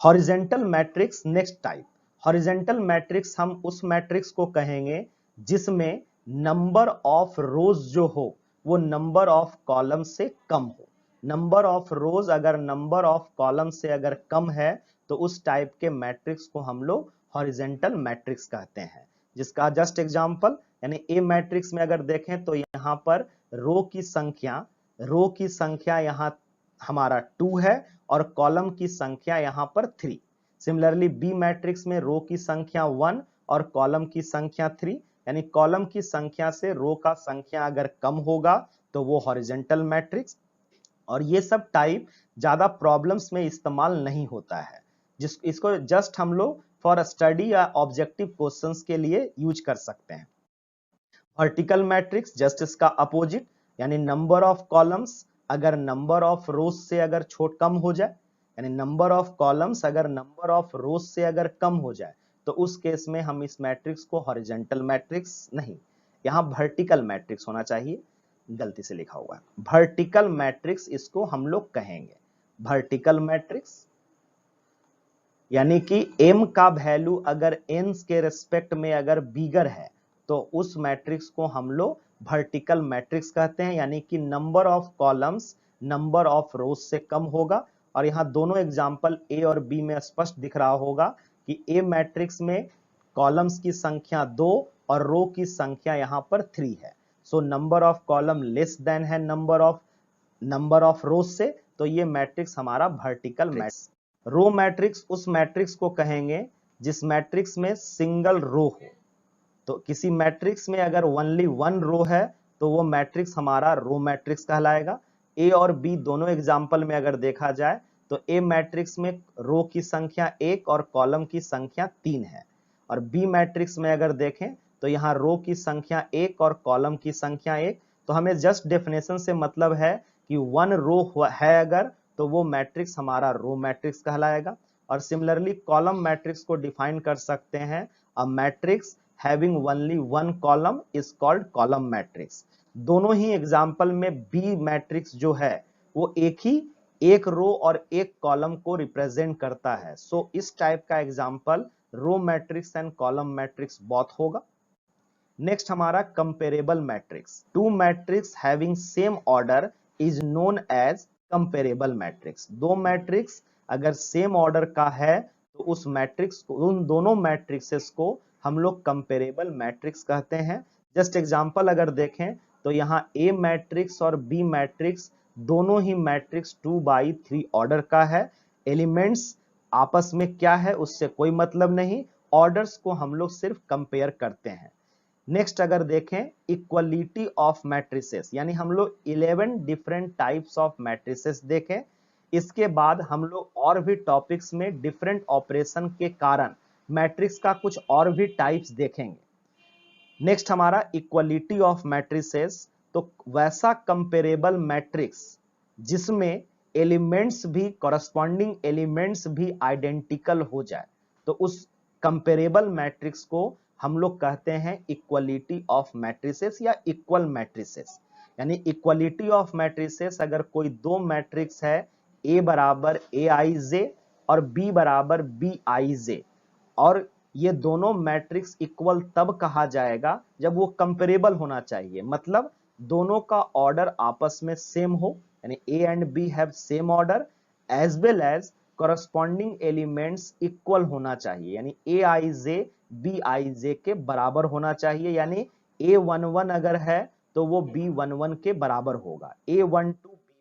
Horizontal matrix next type. Horizontal matrix हम उस मैट्रिक्स को कहेंगे जिसमें नंबर ऑफ रोज जो हो वो नंबर ऑफ कॉलम से कम हो। नंबर ऑफ रोज अगर नंबर ऑफ कॉलम से अगर कम है तो उस टाइप के मैट्रिक्स को हम लोग हॉरिजेंटल मैट्रिक्स कहते हैं। जिसका जस्ट एग्जांपल, यानी ए मैट्रिक्स में अगर देखें तो यहां पर रो की संख्या यहां हमारा 2 है और कॉलम की संख्या यहां पर 3। सिमिलरली बी मैट्रिक्स में रो की संख्या 1 और कॉलम की संख्या 3, यानी कॉलम की संख्या से रो का संख्या अगर कम होगा तो वो हॉरिजेंटल मैट्रिक्स। और ये सब टाइप ज्यादा प्रॉब्लम्स में इस्तेमाल नहीं होता है, इसको जस्ट हम लोग फॉर स्टडी या ऑब्जेक्टिव क्वेश्चंस के लिए यूज कर सकते हैं। वर्टिकल मैट्रिक्स जस्ट इसका अपोजिट, यानी नंबर ऑफ कॉलम्स अगर नंबर ऑफ रोज से अगर कम हो जाए, यानी नंबर ऑफ कॉलम्स अगर नंबर ऑफ रोज से अगर कम हो जाए तो उस केस में हम इस मैट्रिक्स को हॉरिजेंटल मैट्रिक्स नहीं, यहां वर्टिकल मैट्रिक्स होना चाहिए, गलती से लिखा हुआ है, वर्टिकल मैट्रिक्स इसको हम लोग कहेंगे। वर्टिकल मैट्रिक्स यानी कि m का वैल्यू अगर n के रेस्पेक्ट में अगर बिगर है तो उस मैट्रिक्स को हम लोग वर्टिकल मैट्रिक्स कहते हैं, यानी कि number of columns number of रोज से कम होगा। और यहां दोनों एग्जांपल ए और बी में स्पष्ट दिख रहा होगा कि ए मैट्रिक्स में कॉलम्स की संख्या 2 और रो की संख्या यहां पर 3 है। So number of column less than है नंबर ऑफ रोज से, तो ये मैट्रिक्स हमारा वर्टिकल मैट्रिक्स। रो मैट्रिक्स उस मैट्रिक्स को कहेंगे जिस मैट्रिक्स में सिंगल रो हो। तो किसी मैट्रिक्स में अगर ओनली 1 रो है तो वो मैट्रिक्स हमारा रो मैट्रिक्स कहलाएगा। ए और बी दोनों एग्जांपल में अगर देखा जाए तो ए मैट्रिक्स में रो की संख्या 1 और कॉलम की संख्या 3 है, और बी मैट्रिक्स में अगर देखें तो यहाँ रो की संख्या 1 और कॉलम की संख्या 1। तो हमें जस्ट डेफिनेशन से मतलब है कि 1 रो है अगर तो वो मैट्रिक्स हमारा रो मैट्रिक्स कहलाएगा। और सिमिलरली कॉलम मैट्रिक्स को डिफाइन कर सकते हैं, a matrix having only 1 column is called column matrix. दोनों ही एग्जांपल में बी मैट्रिक्स जो है वो एक रो और एक कॉलम को रिप्रेजेंट करता है। सो इस टाइप का example row matrix and column matrix both होगा। नेक्स्ट हमारा comparable matrix. Two matrix having same order is known as comparable matrix. दो मैट्रिक्स अगर सेम ऑर्डर का है तो उस मैट्रिक्स को, उन दोनों मैट्रिक्सेस को हम लोग कंपेरेबल मैट्रिक्स कहते हैं। जस्ट एग्जांपल अगर देखें तो यहाँ ए मैट्रिक्स और बी मैट्रिक्स दोनों ही मैट्रिक्स 2/3 ऑर्डर का है। एलिमेंट्स आपस में क्या है उससे कोई मतलब नहीं, ऑर्डर्स को हम लोग सिर्फ कंपेयर करते हैं। नेक्स्ट अगर देखें इक्वलिटी ऑफ मैट्रिसेस, यानी हम लोग 11 डिफरेंट टाइप्स ऑफ मैट्रिसेस देखें। इसके बाद हम लोग और भी टॉपिक्स में डिफरेंट ऑपरेशन के कारण मैट्रिक्स का कुछ और भी टाइप्स देखेंगे। नेक्स्ट हमारा इक्वलिटी ऑफ मैट्रिसेस, तो वैसा कंपेरेबल मैट्रिक्स जिसमें एलिमेंट्स भी कॉरस्पॉन्डिंग एलिमेंट्स भी आइडेंटिकल हो जाए, तो उस कंपेरेबल मैट्रिक्स को हम लोग कहते हैं इक्वलिटी ऑफ मैट्रिसेस या इक्वल मैट्रिसेस। यानी इक्वलिटी ऑफ मैट्रिसेस, अगर कोई दो मैट्रिक्स है ए बराबर ए आई जे और बी बराबर बी आई जे, और ये दोनों मैट्रिक्स इक्वल तब कहा जाएगा जब वो कंपेरेबल होना चाहिए, मतलब दोनों का ऑर्डर आपस में सेम हो, यानी A and B have same order, as well as corresponding elements equal होना चाहिए, यानी ए आई जे बी आई जे के बराबर होना चाहिए। यानी A11 अगर है तो वो B11 के बराबर होगा, A12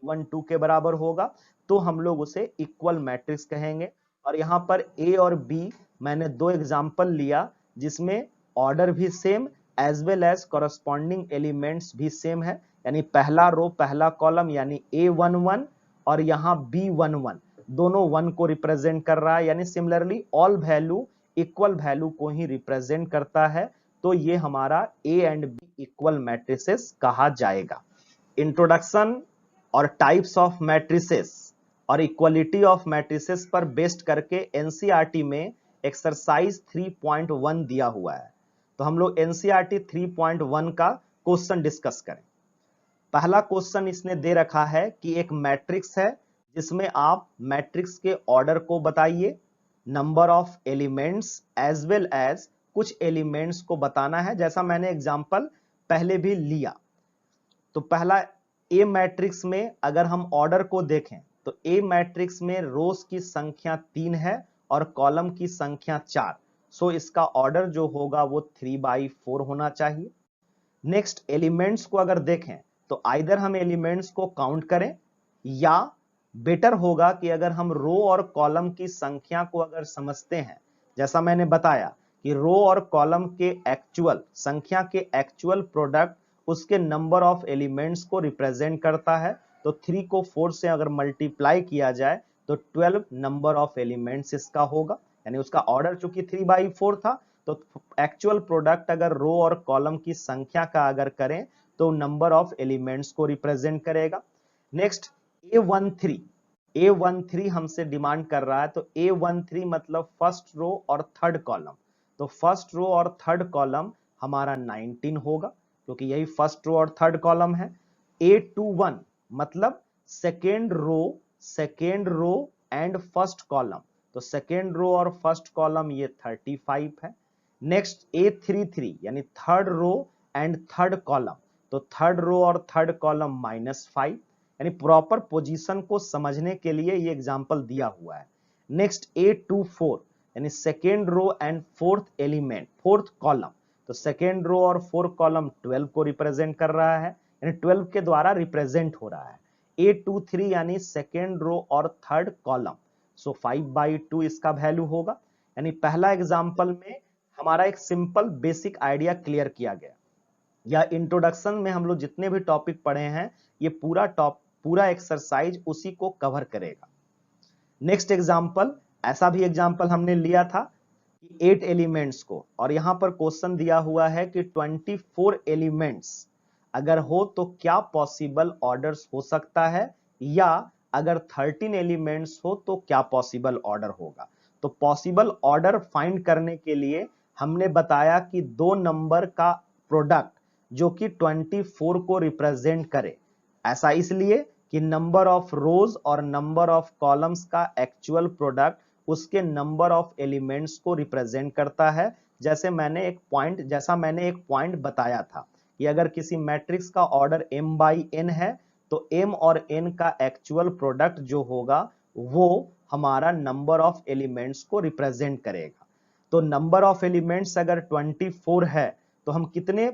B12 के बराबर होगा, तो हम लोग उसे इक्वल मैट्रिक्स कहेंगे। और यहाँ पर A और B मैंने दो एग्जाम्पल लिया जिसमें ऑर्डर भी same as well as corresponding elements भी सेम है, यानी पहला रो पहला कॉलम यानी A11 और यहाँ B11 दोनों 1 को रिप्रेजेंट कर रहा है, यानी similarly all value equal value को ही रिप्रेजेंट करता है, तो ये हमारा A and B equal matrices कहा जाएगा। इंट्रोडक्शन और टाइप्स ऑफ मैट्रिसेस और इक्वलिटी ऑफ मैट्रिसेस पर बेस्ड करके एनसीईआरटी में एक्सरसाइज 3.1 दिया हुआ है, तो हम लोग एनसीईआरटी 3.1 का क्वेश्चन डिस्कस करें। पहला क्वेश्चन इसने दे रखा है कि एक मैट्रिक्स है जिसमें आप मैट्रिक्स के ऑर्डर को बताइए, number of elements as well as कुछ एलिमेंट्स को बताना है, जैसा मैंने एग्जांपल पहले भी लिया। तो पहला ए मैट्रिक्स में अगर हम ऑर्डर को देखें तो ए मैट्रिक्स में रोज की संख्या 3 है और कॉलम की संख्या 4, सो इसका ऑर्डर जो होगा वो 3/4 होना चाहिए। नेक्स्ट एलिमेंट्स को अगर देखें तो आइदर हम एलिमेंट्स को काउंट करें, या बेटर होगा कि अगर हम रो और कॉलम की संख्या को अगर समझते हैं, जैसा मैंने बताया कि रो और कॉलम के एक्चुअल संख्या के एक्चुअल प्रोडक्ट उसके नंबर ऑफ एलिमेंट्स को रिप्रेजेंट करता है, तो 3 को 4 से अगर मल्टीप्लाई किया जाए तो 12 नंबर ऑफ एलिमेंट्स इसका होगा, यानी उसका ऑर्डर चूंकि 3/4 था, तो एक्चुअल प्रोडक्ट अगर रो और कॉलम की संख्या का अगर करें तो नंबर ऑफ एलिमेंट्स को रिप्रेजेंट करेगा। नेक्स्ट A13 हमसे डिमांड कर रहा है, तो A13 मतलब फर्स्ट रो और थर्ड कॉलम, तो फर्स्ट रो और थर्ड कॉलम हमारा 19 होगा क्योंकि यही फर्स्ट रो और थर्ड कॉलम है। A21 मतलब second row and first column, तो सेकेंड रो और फर्स्ट कॉलम ये 35 है। नेक्स्ट A33 यानी third row and third column, तो थर्ड रो और थर्ड कॉलम -5, यानी प्रॉपर पोजीशन को समझने के लिए ये एग्जांपल दिया हुआ है। नेक्स्ट A24 यानी second row and fourth element fourth column, तो सेकेंड रो और फोर्थ कॉलम 12 को रिप्रेजेंट कर रहा है, यानी 12 के द्वारा रिप्रेजेंट हो रहा है। A23 यानी सेकेंड रो और थर्ड कॉलम, सो 5/2 इसका वैल्यू होगा। यानी पहला एग्जांपल में हमारा एक सिंपल बेसिक आइडिया क्लियर किया गया, या इंट्रोडक्शन में हम लोग जितने भी टॉपिक पढ़े हैं ये पूरा एक्सरसाइज उसी को कवर करेगा। नेक्स्ट एग्जांपल, ऐसा भी एग्जांपल हमने लिया था कि 8 एलिमेंट्स को, और यहां पर क्वेश्चन दिया हुआ है कि 24 एलिमेंट्स अगर हो तो क्या पॉसिबल ऑर्डर्स हो सकता है, या अगर 13 एलिमेंट्स हो तो क्या पॉसिबल ऑर्डर होगा। तो पॉसिबल ऑर्डर फाइंड करने के लिए हमने बताया कि दो नंबर का प्रोडक्ट जो कि 24 को रिप्रेजेंट करे, ऐसा इसलिए कि नंबर ऑफ रोज और नंबर ऑफ कॉलम्स का एक्चुअल प्रोडक्ट उसके नंबर ऑफ एलिमेंट्स को रिप्रेजेंट करता है। जैसा मैंने एक पॉइंट बताया था कि अगर किसी मैट्रिक्स का ऑर्डर m/n है तो m और n का एक्चुअल प्रोडक्ट जो होगा वो हमारा नंबर ऑफ एलिमेंट्स को रिप्रेजेंट करेगा। तो नंबर ऑफ एलिमेंट्स अगर 24 है तो हम कितने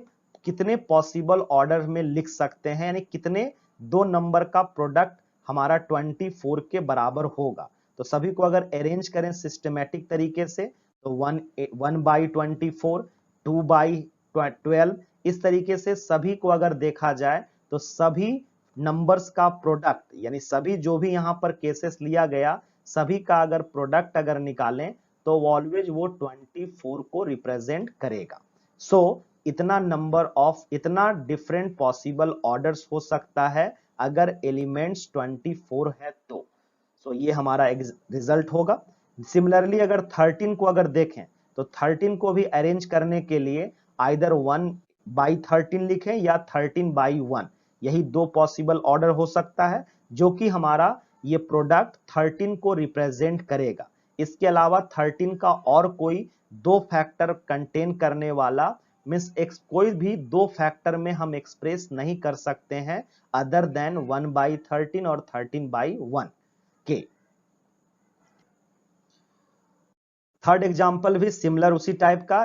कितने पॉसिबल ऑर्डर में लिख सकते हैं, यानी कितने दो नंबर का प्रोडक्ट हमारा 24 के बराबर होगा। तो सभी को अगर अरेंज करें सिस्टमेटिक तरीके से तो 1/24, 2/12, इस तरीके से सभी को अगर देखा जाए तो सभी नंबर्स का प्रोडक्ट, यानी सभी जो भी यहाँ पर केसेस लिया गया सभी का अगर प्रोडक्ट अगर निकालें तो ऑलवेज वो 24 को रिप्रेजेंट करेगा। सो इतना डिफरेंट पॉसिबल ऑर्डर्स हो सकता है अगर एलिमेंट्स 24 है तो। सो ये हमारा रिजल्ट होगा। सिमिलरली अगर 13 को अगर देखें तो 13 को भी अरेंज करने के लिए आइदर 1/13 लिखें या 13/1, यही दो पॉसिबल ऑर्डर हो सकता है जो कि हमारा ये प्रोडक्ट 13 को रिप्रेजेंट करेगा। इसके अलावा 13 का और कोई दो फैक्टर कंटेन करने वाला मीन्स कोई भी दो फैक्टर में हम एक्सप्रेस नहीं कर सकते हैं अदर देन 1/13 और 13/1 के। थर्ड एग्जांपल भी सिमिलर उसी टाइप का,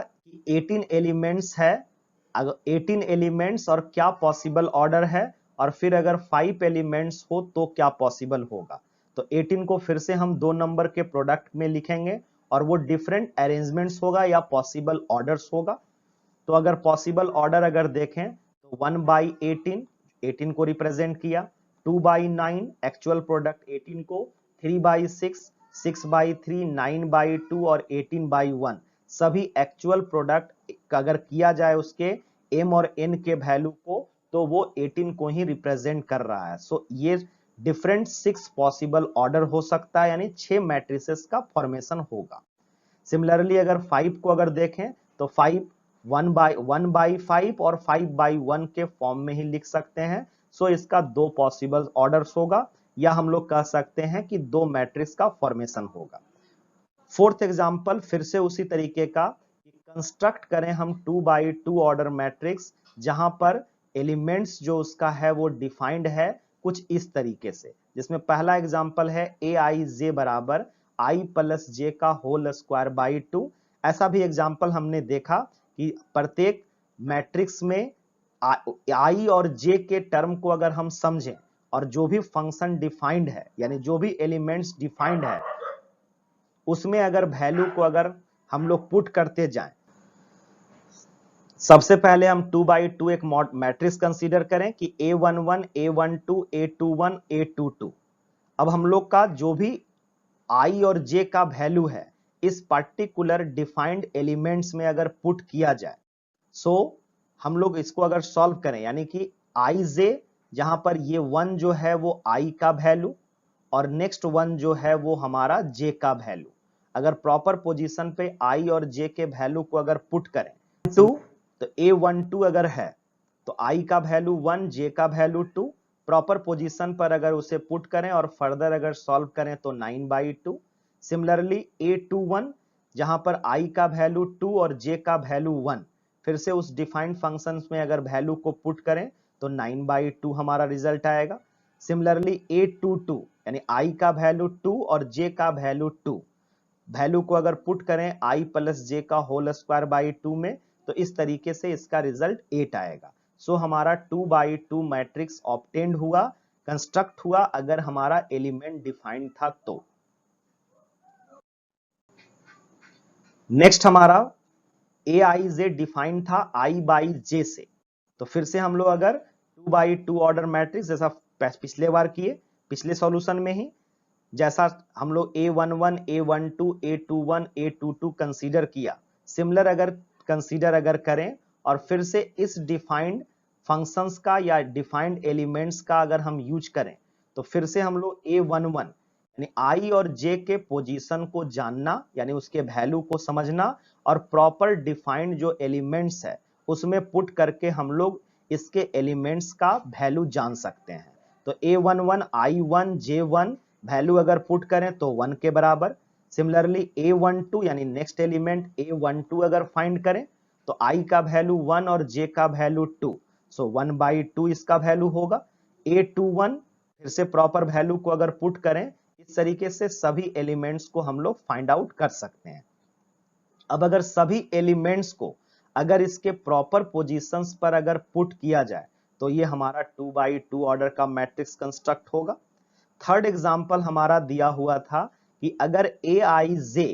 18 एलिमेंट्स है, अगर 18 एलिमेंट्स और क्या पॉसिबल ऑर्डर है, और फिर अगर 5 एलिमेंट्स हो तो क्या पॉसिबल होगा। तो 18 को फिर से हम दो नंबर के प्रोडक्ट में लिखेंगे और वो डिफरेंट अरेंजमेंट्स होगा या पॉसिबल ऑर्डर्स होगा। तो अगर पॉसिबल ऑर्डर अगर देखें तो 1/18 18 को रिप्रेजेंट किया, 2/9 एक्चुअल प्रोडक्ट 18 को, 3/6 6/3 9/2 और 18/1 सभी एक्चुअल प्रोडक्ट अगर किया जाए उसके m और n के वैल्यू को तो वो 18 को ही रिप्रेजेंट कर रहा है। सो ये डिफरेंट 6 पॉसिबल ऑर्डर हो सकता है, यानी 6 मैट्रिसेस का फॉर्मेशन होगा। सिमिलरली अगर 5 को अगर देखें तो 5 1/5 और 5/1 के फॉर्म में ही लिख सकते हैं। सो इसका दो पॉसिबल ऑर्डर्स होगा या हम लोग कह सकते हैं कि दो मैट्रिक्स का फॉर्मेशन होगा। फोर्थ एग्जांपल फिर से उसी तरीके का, कंस्ट्रक्ट करें हम 2/2 ऑर्डर मैट्रिक्स जहां पर एलिमेंट्स जो उसका है वो डिफाइंड है कुछ इस तरीके से, जिसमें पहला एग्जांपल है aij बराबर i प्लस j का होल स्क्वायर बाई 2। ऐसा भी एग्जांपल हमने देखा कि प्रत्येक मैट्रिक्स में i और j के टर्म को अगर हम समझें और जो भी फंक्शन डिफाइंड है यानी जो भी एलिमेंट्स डिफाइंड है उसमें अगर वैल्यू को अगर हम लोग पुट करते जाएं, सबसे पहले हम 2/2 एक मैट्रिक्स कंसीडर करें कि a11 a12 a21 a22। अब हम लोग का जो भी i और j का वैल्यू है इस पर्टिकुलर डिफाइंड एलिमेंट्स में अगर पुट किया जाए, सो हम लोग इसको अगर सॉल्व करें यानी कि ij जहां पर ये 1 जो है वो i का वैल्यू और नेक्स्ट 1 जो है वो हमारा j का वैल्यू, अगर प्रॉपर पोजीशन पे i और j के वैल्यू को अगर पुट करें तो a12 अगर है तो i का वैल्यू 1 j का वैल्यू 2, प्रॉपर पोजीशन पर अगर उसे पुट करें और फर्दर अगर सॉल्व करें तो 9/2। सिमिलरली a21 जहां पर i का वैल्यू 2 और j का वैल्यू 1, फिर से उस डिफाइंड फंक्शंस में अगर वैल्यू को पुट करें तो 9/2 हमारा रिजल्ट आएगा। सिमिलरली a22 यानी i का वैल्यू 2 और j का वैल्यू 2, वैल्यू को अगर पुट करें i प्लस j का होल स्क्वायर बाई 2 में तो इस तरीके से इसका रिजल्ट 8 आएगा। सो हमारा 2/2 मैट्रिक्स ऑब्टेन्ड हुआ, कंस्ट्रक्ट हुआ अगर हमारा एलिमेंट डिफाइंड था तो। नेक्स्ट हमारा aij डिफाइंड था i/j से, तो फिर से हम लोग अगर 2/2 ऑर्डर मैट्रिक्स जैसा पिछले बार किए पिछले सॉल्यूशन में ही, जैसा हम लोग a11 a12 a21 a22 consider किया, सिमिलर अगर कंसीडर अगर करें और फिर से इस डिफाइंड फंक्शंस का या डिफाइंड एलिमेंट्स का अगर हम यूज करें तो फिर से हम लोग a11 यानी i और j के पोजीशन को जानना यानी उसके वैल्यू को समझना और प्रॉपर डिफाइंड जो एलिमेंट्स है उसमें पुट करके हम लोग इसके एलिमेंट्स का वैल्यू जान सकते हैं। तो a11 i1 j1 वैल्यू अगर पुट करें तो 1 के बराबर। सिमिलरली a12 यानी नेक्स्ट एलिमेंट a12 अगर फाइंड करें तो i का वैल्यू 1 और j का वैल्यू 2, सो 1/2 इसका वैल्यू होगा। a21 फिर से प्रॉपर वैल्यू को अगर पुट करें, इस तरीके से सभी एलिमेंट्स को हम लोग फाइंड आउट कर सकते हैं। अब अगर सभी एलिमेंट्स को अगर इसके प्रॉपर पोजीशंस पर अगर पुट किया जाए तो ये हमारा 2x2 ऑर्डर का मैट्रिक्स कंस्ट्रक्ट होगा। थर्ड एग्जांपल हमारा दिया हुआ था कि अगर aij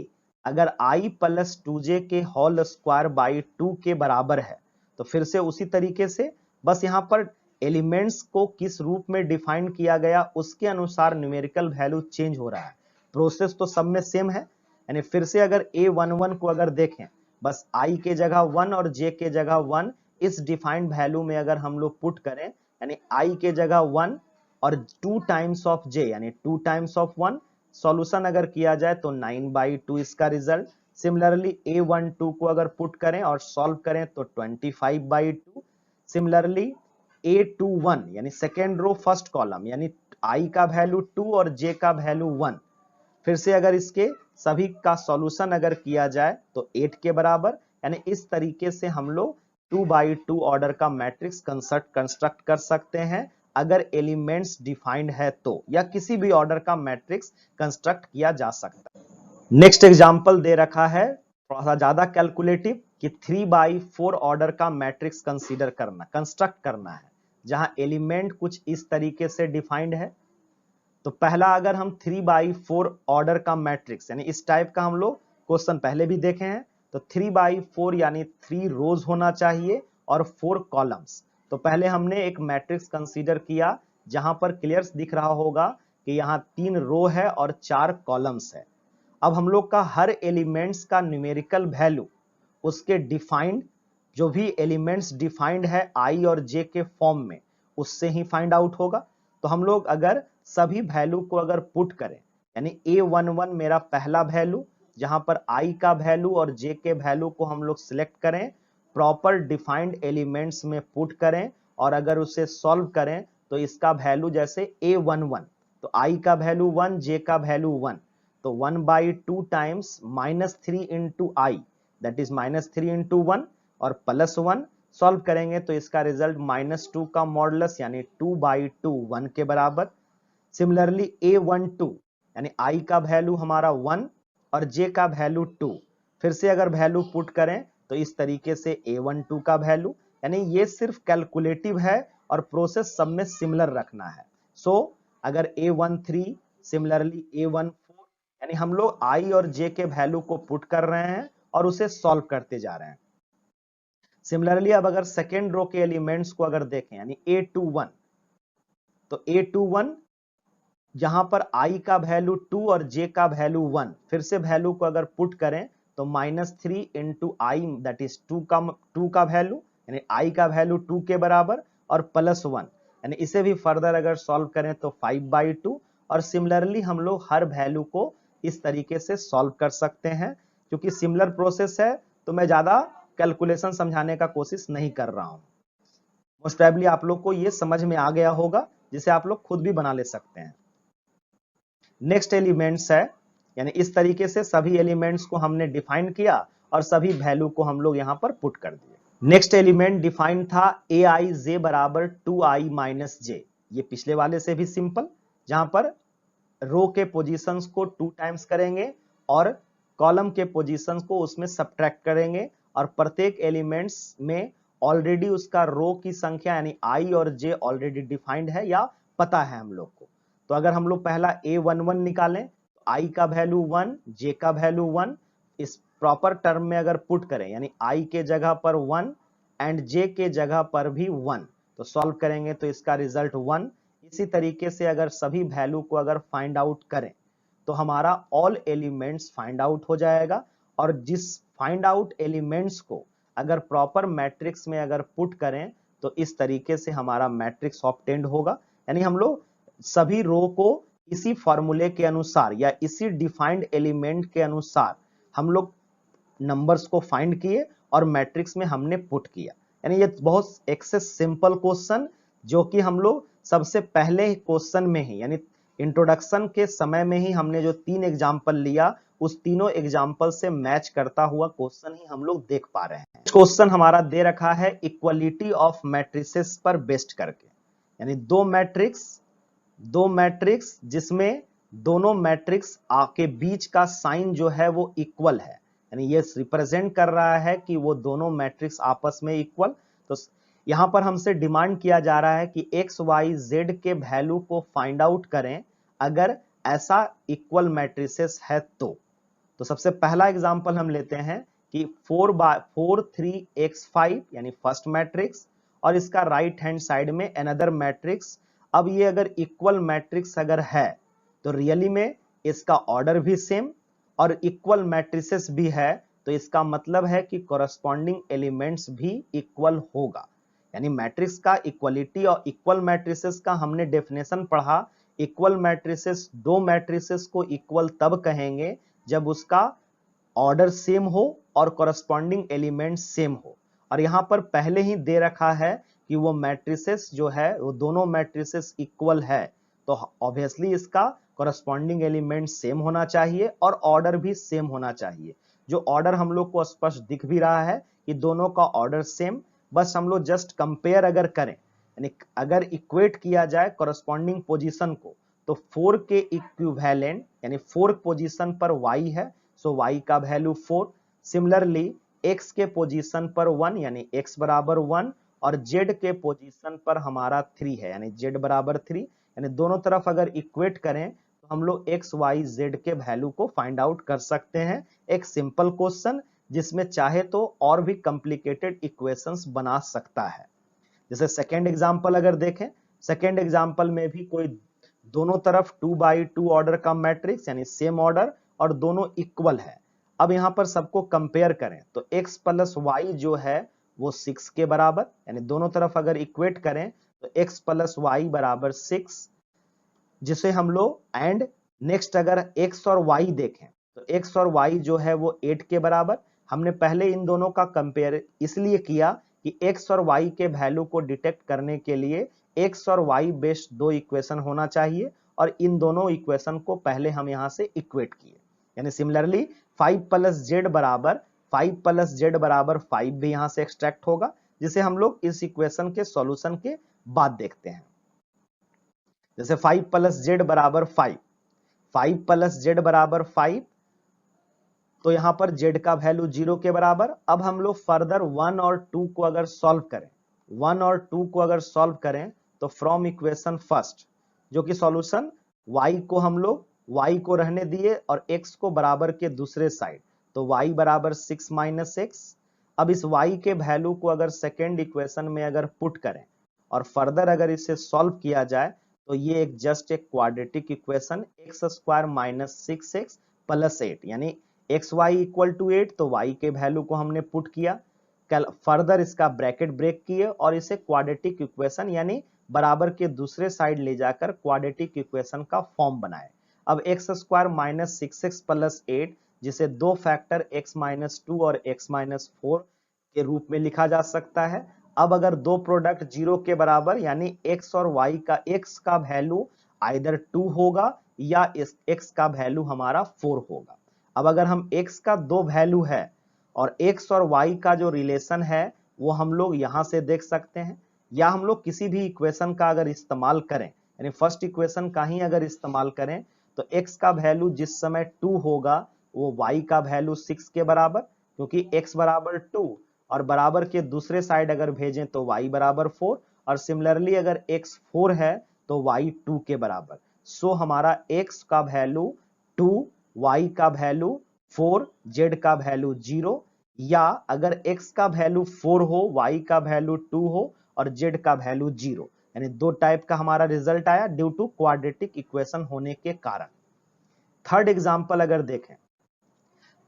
अगर i प्लस 2j के होल स्क्वायर बाई 2 के बराबर है तो फिर से उसी तरीके से बस यहां पर एलिमेंट्स को किस रूप में डिफाइन किया गया उसके अनुसार न्यूमेरिकल वैल्यू चेंज हो रहा है। प्रोसेस तो सब में सेम है, यानी फिर से अगर a11 को अगर देखें बस i के जगह 1 और j के जगह 1 इस डिफाइंड वैल्यू में अगर हम लोग पुट करें यानी i के जगह 1 और 2 टाइम्स ऑफ j यानी 2 टाइम्स ऑफ 1 सॉल्यूशन अगर किया जाए तो 9/2 इसका रिजल्ट। सिमिलरली a12 को अगर पुट करें और सॉल्व करें तो 25/2। सिमिलरली a21 यानी सेकेंड रो फर्स्ट कॉलम यानी i का वैल्यू 2 और j का वैल्यू 1, फिर से अगर इसके सभी का सॉल्यूशन अगर किया जाए तो 8 के बराबर, यानी इस तरीके से हम लोग 2x2 ऑर्डर का मैट्रिक्स कंस्ट्रक्ट कर सकते हैं अगर एलिमेंट्स डिफाइंड है तो, या किसी भी ऑर्डर का मैट्रिक्स कंस्ट्रक्ट किया जा सकता है। नेक्स्ट एग्जांपल दे रखा है थोड़ा सा ज्यादा कैलकुलेटिव कि 3x4 ऑर्डर का मैट्रिक्स कंस्ट्रक्ट करना है जहां एलिमेंट कुछ इस तरीके से डिफाइंड है। तो पहला अगर हम 3x4 ऑर्डर का मैट्रिक्स यानी इस टाइप का हम लोग क्वेश्चन पहले भी देखे हैं, तो 3x4 यानी 3 रोज होना चाहिए और 4 कॉलम्स। तो पहले हमने एक मैट्रिक्स कंसीडर किया जहां पर क्लियर दिख रहा होगा कि यहाँ 3 रो है और 4 कॉलम्स है। अब हम लोग का हर एलिमेंट्स का न्यूमेरिकल वैल्यू उसके डिफाइंड जो भी एलिमेंट्स डिफाइंड है i और j के फॉर्म में उससे ही फाइंड आउट होगा। तो हम लोग अगर सभी वैल्यू को अगर पुट करें यानी a11 मेरा पहला वैल्यू जहां पर i का वैल्यू और j के वैल्यू को हम लोग सिलेक्ट करें, प्रॉपर डिफाइंड एलिमेंट्स में पुट करें और अगर उसे सॉल्व करें तो इसका वैल्यू जैसे a11 तो i का वैल्यू 1 j का वैल्यू 1 तो 1/2 times -3 into i that is -3 into 1 और +1 सॉल्व करेंगे तो इसका रिजल्ट -2 का मॉडुलस यानी 2/2 1 के बराबर। सिमिलरली a12 यानी i का वैल्यू हमारा 1 और j का वैल्यू 2, फिर से अगर वैल्यू पुट करें तो इस तरीके से a12 का वैल्यू, यानी ये सिर्फ कैलकुलेटिव है और प्रोसेस सब में सिमिलर रखना है। सो अगर a13 सिमिलरली a14 यानी हम लोग i और j के वैल्यू को पुट कर रहे हैं और उसे सॉल्व करते जा रहे हैं। सिमिलरली अब अगर सेकेंड रो के एलिमेंट्स को अगर देखें यानी a21 तो a21 जहां पर i का वैल्यू 2 और j का वैल्यू 1, फिर से वैल्यू को अगर पुट करें तो -3 इंटू i दैट इज 2 का वैल्यू यानी i का वैल्यू 2 के बराबर और +1, यानी इसे भी फर्दर अगर सॉल्व करें तो 5/2। और सिमिलरली हम लोग हर वैल्यू को इस तरीके से सॉल्व कर सकते हैं। क्योंकि सिमिलर प्रोसेस है तो मैं ज्यादा कैलकुलेशन समझाने का कोशिश नहीं कर रहा हूं। मोस्ट प्रोबेबली आप लोग को ये समझ में आ गया होगा जिसे आप लोग खुद भी बना ले सकते हैं। नेक्स्ट एलिमेंट्स है यानी इस तरीके से सभी एलिमेंट्स को हमने डिफाइन किया और सभी वैल्यू को हम लोग यहां पर पुट कर दिए। नेक्स्ट एलिमेंट डिफाइन था aij बराबर 2i माइनस j, ये पिछले वाले से भी सिंपल, जहां पर रो के पोजीशंस को 2 टाइम्स करेंगे और कॉलम के पोजीशंस को उसमें सब्ट्रैक्ट करेंगे और प्रत्येक एलिमेंट्स में ऑलरेडी उसका रो की संख्या यानी i और j ऑलरेडी डिफाइंड है या पता है हम लोग को। तो अगर हम लोग पहला a11 निकालें तो i का वैल्यू 1 j का वैल्यू 1 इस प्रॉपर टर्म में अगर पुट करें यानी i के जगह पर 1 एंड j के जगह पर भी 1 तो सॉल्व करेंगे तो इसका रिजल्ट 1। इसी तरीके से अगर सभी वैल्यू को अगर फाइंड आउट करें तो हमारा ऑल एलिमेंट्स फाइंड आउट हो जाएगा और जिस फाइंड आउट एलिमेंट्स को अगर प्रॉपर मैट्रिक्स में अगर पुट करें तो इस तरीके से हमारा मैट्रिक्स ऑब्टेन्ड होगा। यानी हम लोग सभी रो को इसी फॉर्मूले के अनुसार या इसी डिफाइंड एलिमेंट के अनुसार हम लोग नंबर्स को फाइंड किए और मैट्रिक्स में हमने पुट किया। यानी ये बहुत एक से सिंपल क्वेश्चन जो कि हम लोग सबसे पहले क्वेश्चन में ही यानी इंट्रोडक्शन के समय में ही हमने जो 3 एग्जाम्पल लिया उस तीनों एग्जाम्पल से मैच करता हुआ क्वेश्चन ही हम लोग देख पा रहे हैं। क्वेश्चन हमारा दे रखा है इक्वलिटी ऑफ मैट्रिसेस पर बेस्ड करके, यानी दो मैट्रिक्स जिसमें दोनों मैट्रिक्स के बीच का साइन जो है वो इक्वल है, यानी ये रिप्रेजेंट कर रहा है कि वो दोनों मैट्रिक्स आपस में इक्वल। तो यहां पर हमसे डिमांड किया जा रहा है कि एक्स वाई जेड के वैल्यू को फाइंड आउट करें अगर ऐसा इक्वल मैट्रिसेस है तो सबसे पहला एग्जांपल हम लेते हैं कि 4 3 x5 यानी फर्स्ट मैट्रिक्स और इसका राइट हैंड साइड में अनदर मैट्रिक्स। अब ये अगर इक्वल मैट्रिक्स अगर है तो रियली में इसका ऑर्डर भी सेम और इक्वल मैट्रिसेस भी है, तो इसका मतलब है कि कॉरस्पॉन्डिंग एलिमेंट्स भी इक्वल होगा। यानी मैट्रिक्स का इक्वलिटी और इक्वल मैट्रिसेस का हमने डेफिनेशन पढ़ा। इक्वल मैट्रिसेस दो मैट्रिसेस को इक्वल तब कहेंगे जब उसका ऑर्डर सेम हो और कॉरस्पॉन्डिंग एलिमेंट सेम हो। और यहां पर पहले ही दे रखा है कि वो मैट्रिसेस जो है वो दोनों मैट्रिसेस इक्वल है, तो ऑब्वियसली इसका कॉरस्पॉन्डिंग एलिमेंट सेम होना चाहिए और ऑर्डर भी सेम होना चाहिए। जो ऑर्डर हम लोग को स्पष्ट दिख भी रहा है कि दोनों का ऑर्डर सेम, बस हम लोग जस्ट कंपेयर अगर करें, यानी अगर इक्वेट किया जाए कॉरस्पॉन्डिंग पोजीशन को, तो 4 के इक्विवेलेंट यानी 4 पोजीशन पर y है, सो y का वैल्यू 4। सिमिलरली x के पोजीशन पर 1 यानी x बराबर 1 और z के पोजीशन पर हमारा 3 है यानी z बराबर 3। यानी दोनों तरफ अगर इक्वेट करें तो हम लोग x y z के वैल्यू को फाइंड आउट कर सकते हैं। एक सिंपल क्वेश्चन जिसमें चाहे तो और भी कॉम्प्लिकेटेड इक्वेशंस बना सकता है। जैसे सेकेंड एग्जांपल अगर देखें, सेकेंड एग्जांपल में भी कोई दोनों तरफ 2x2 ऑर्डर का मैट्रिक्स यानी सेम ऑर्डर और दोनों इक्वल है। अब यहां पर सबको कंपेयर करें तो x प्लस वाई जो है वो 6 के बराबर, यानी दोनों तरफ अगर इक्वेट करें तो x प्लस वाई बराबर 6, जिसे हम लोग एंड नेक्स्ट अगर x और y देखें तो x और y जो है वो 8 के बराबर। हमने पहले इन दोनों का कंपेयर इसलिए किया कि x और y के वैल्यू को डिटेक्ट करने के लिए x और y बेस्ड दो इक्वेशन होना चाहिए और इन दोनों इक्वेशन को पहले हम यहां से इक्वेट किए। यानी सिमिलरली 5 प्लस जेड बराबर 5 भी यहां से एक्सट्रैक्ट होगा, जिसे हम लोग इस इक्वेशन के सॉल्यूशन के बाद देखते हैं। जैसे 5 प्लस जेड बराबर 5 प्लस जेड बराबर 5, तो यहां पर z का वैल्यू 0 के बराबर। अब हम लोग फर्दर 1 और 2 को अगर सॉल्व करें, 1 और 2 को अगर सॉल्व करें तो फ्रॉम इक्वेशन फर्स्ट जो कि सॉल्यूशन y को हम लोग y को रहने दिए और x को बराबर के दूसरे साइड, तो y बराबर 6 माइनस एक्स। अब इस y के वैल्यू को अगर सेकेंड इक्वेशन में अगर पुट करें और फर्दर अगर इसे सॉल्व किया जाए तो ये एक जस्ट एक quadratic equation x square minus 6x plus 8 यानी एक्स वाई इक्वल टू 8, तो y के वैल्यू को हमने पुट किया, फर्दर इसका ब्रैकेट ब्रेक किए और इसे क्वाड्रेटिक इक्वेशन यानी बराबर के दूसरे साइड ले जाकर क्वाड्रेटिक इक्वेशन का फॉर्म बनाए। अब x square minus 6x plus 8 जिसे दो फैक्टर x माइनस 2 और x माइनस 4 के रूप में लिखा जा सकता है। अब अगर दो प्रोडक्ट 0 के बराबर यानी x और y का x का वैल्यू आइदर 2 होगा या इस x का वैल्यू हमारा 4 होगा। अब अगर हम x का दो वैल्यू है और x और y का जो रिलेशन है वो हम लोग यहां से देख सकते हैं, या हम लोग किसी भी इक्वेशन का अगर इस्तेमाल करें यानी फर्स्ट इक्वेशन का ही अगर इस्तेमाल करें तो x का वैल्यू जिस समय 2 होगा वो y का वैल्यू 6 के बराबर, क्योंकि x बराबर 2 और बराबर के दूसरे साइड अगर भेजें तो y बराबर 4 और सिमिलरली अगर x 4 है तो y 2 के बराबर। सो हमारा x का वैल्यू 2, y का वैल्यू 4, z का वैल्यू 0, या अगर x का वैल्यू 4 हो, y का वैल्यू 2 हो और z का वैल्यू 0, यानी दो टाइप का हमारा रिजल्ट आया ड्यू टू क्वाड्रेटिक इक्वेशन होने के कारण। थर्ड एग्जांपल अगर देखें,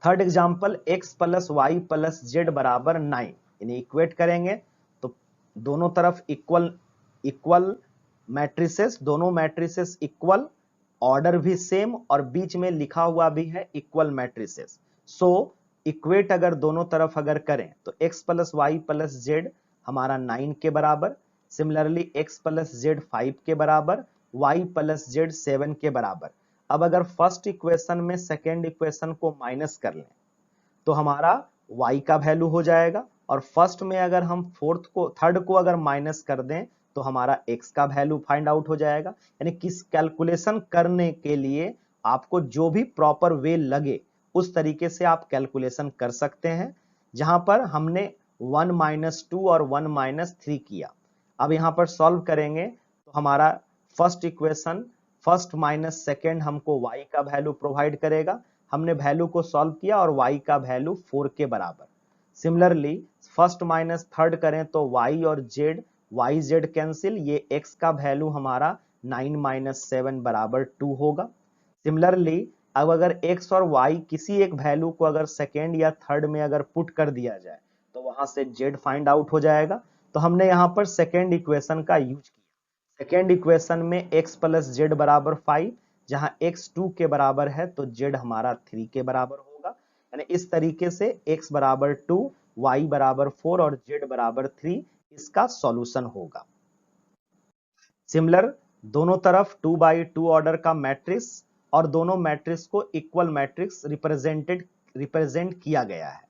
third example x plus y plus z बराबर 9, यानी इक्वेट करेंगे तो दोनों तरफ इक्वल मैट्रिसेस, दोनों मैट्रिसेस इक्वल, ऑर्डर भी सेम और बीच में लिखा हुआ भी है इक्वल मैट्रिसेस। सो इक्वेट अगर दोनों तरफ अगर करें तो x plus y plus z हमारा 9 के बराबर, सिमिलरली x प्लस जेड 5 के बराबर, y प्लस जेड 7 के बराबर। अब अगर फर्स्ट इक्वेशन में सेकेंड इक्वेशन को माइनस कर लें तो हमारा y का वैल्यू हो जाएगा और फर्स्ट में अगर हम थर्ड को अगर माइनस कर दें तो हमारा x का वैल्यू फाइंड आउट हो जाएगा। यानी किस कैलकुलेशन करने के लिए आपको जो भी प्रॉपर वे लगे उस तरीके से आप कैलकुलेशन कर सकते हैं, जहां पर हमने 1 - 2 और 1 - 3 किया। अब यहां पर सॉल्व करेंगे तो हमारा first equation first minus second हमको y का वैल्यू प्रोवाइड करेगा। हमने वैल्यू को सॉल्व किया और y का वैल्यू 4 के बराबर। सिमिलरली फर्स्ट माइनस थर्ड करें तो y और z कैंसिल, ये x का वैल्यू हमारा 9 - 7 बराबर 2 होगा। सिमिलरली अब अगर x और y किसी एक वैल्यू को अगर सेकेंड या थर्ड में अगर पुट कर दिया जाए तो वहां से z फाइंड आउट हो जाएगा। तो हमने यहाँ पर सेकेंड इक्वेशन का यूज किया। सेकेंड इक्वेशन में x प्लस जेड बराबर 5, जहां x 2 के बराबर है तो z हमारा 3 के बराबर होगा। यानी इस तरीके से x बराबर 2, y बराबर 4 और z बराबर 3 इसका सॉल्यूशन होगा। सिमिलर दोनों तरफ 2x2 ऑर्डर का मैट्रिक्स और दोनों मैट्रिक्स को इक्वल मैट्रिक्स रिप्रेजेंट किया गया है।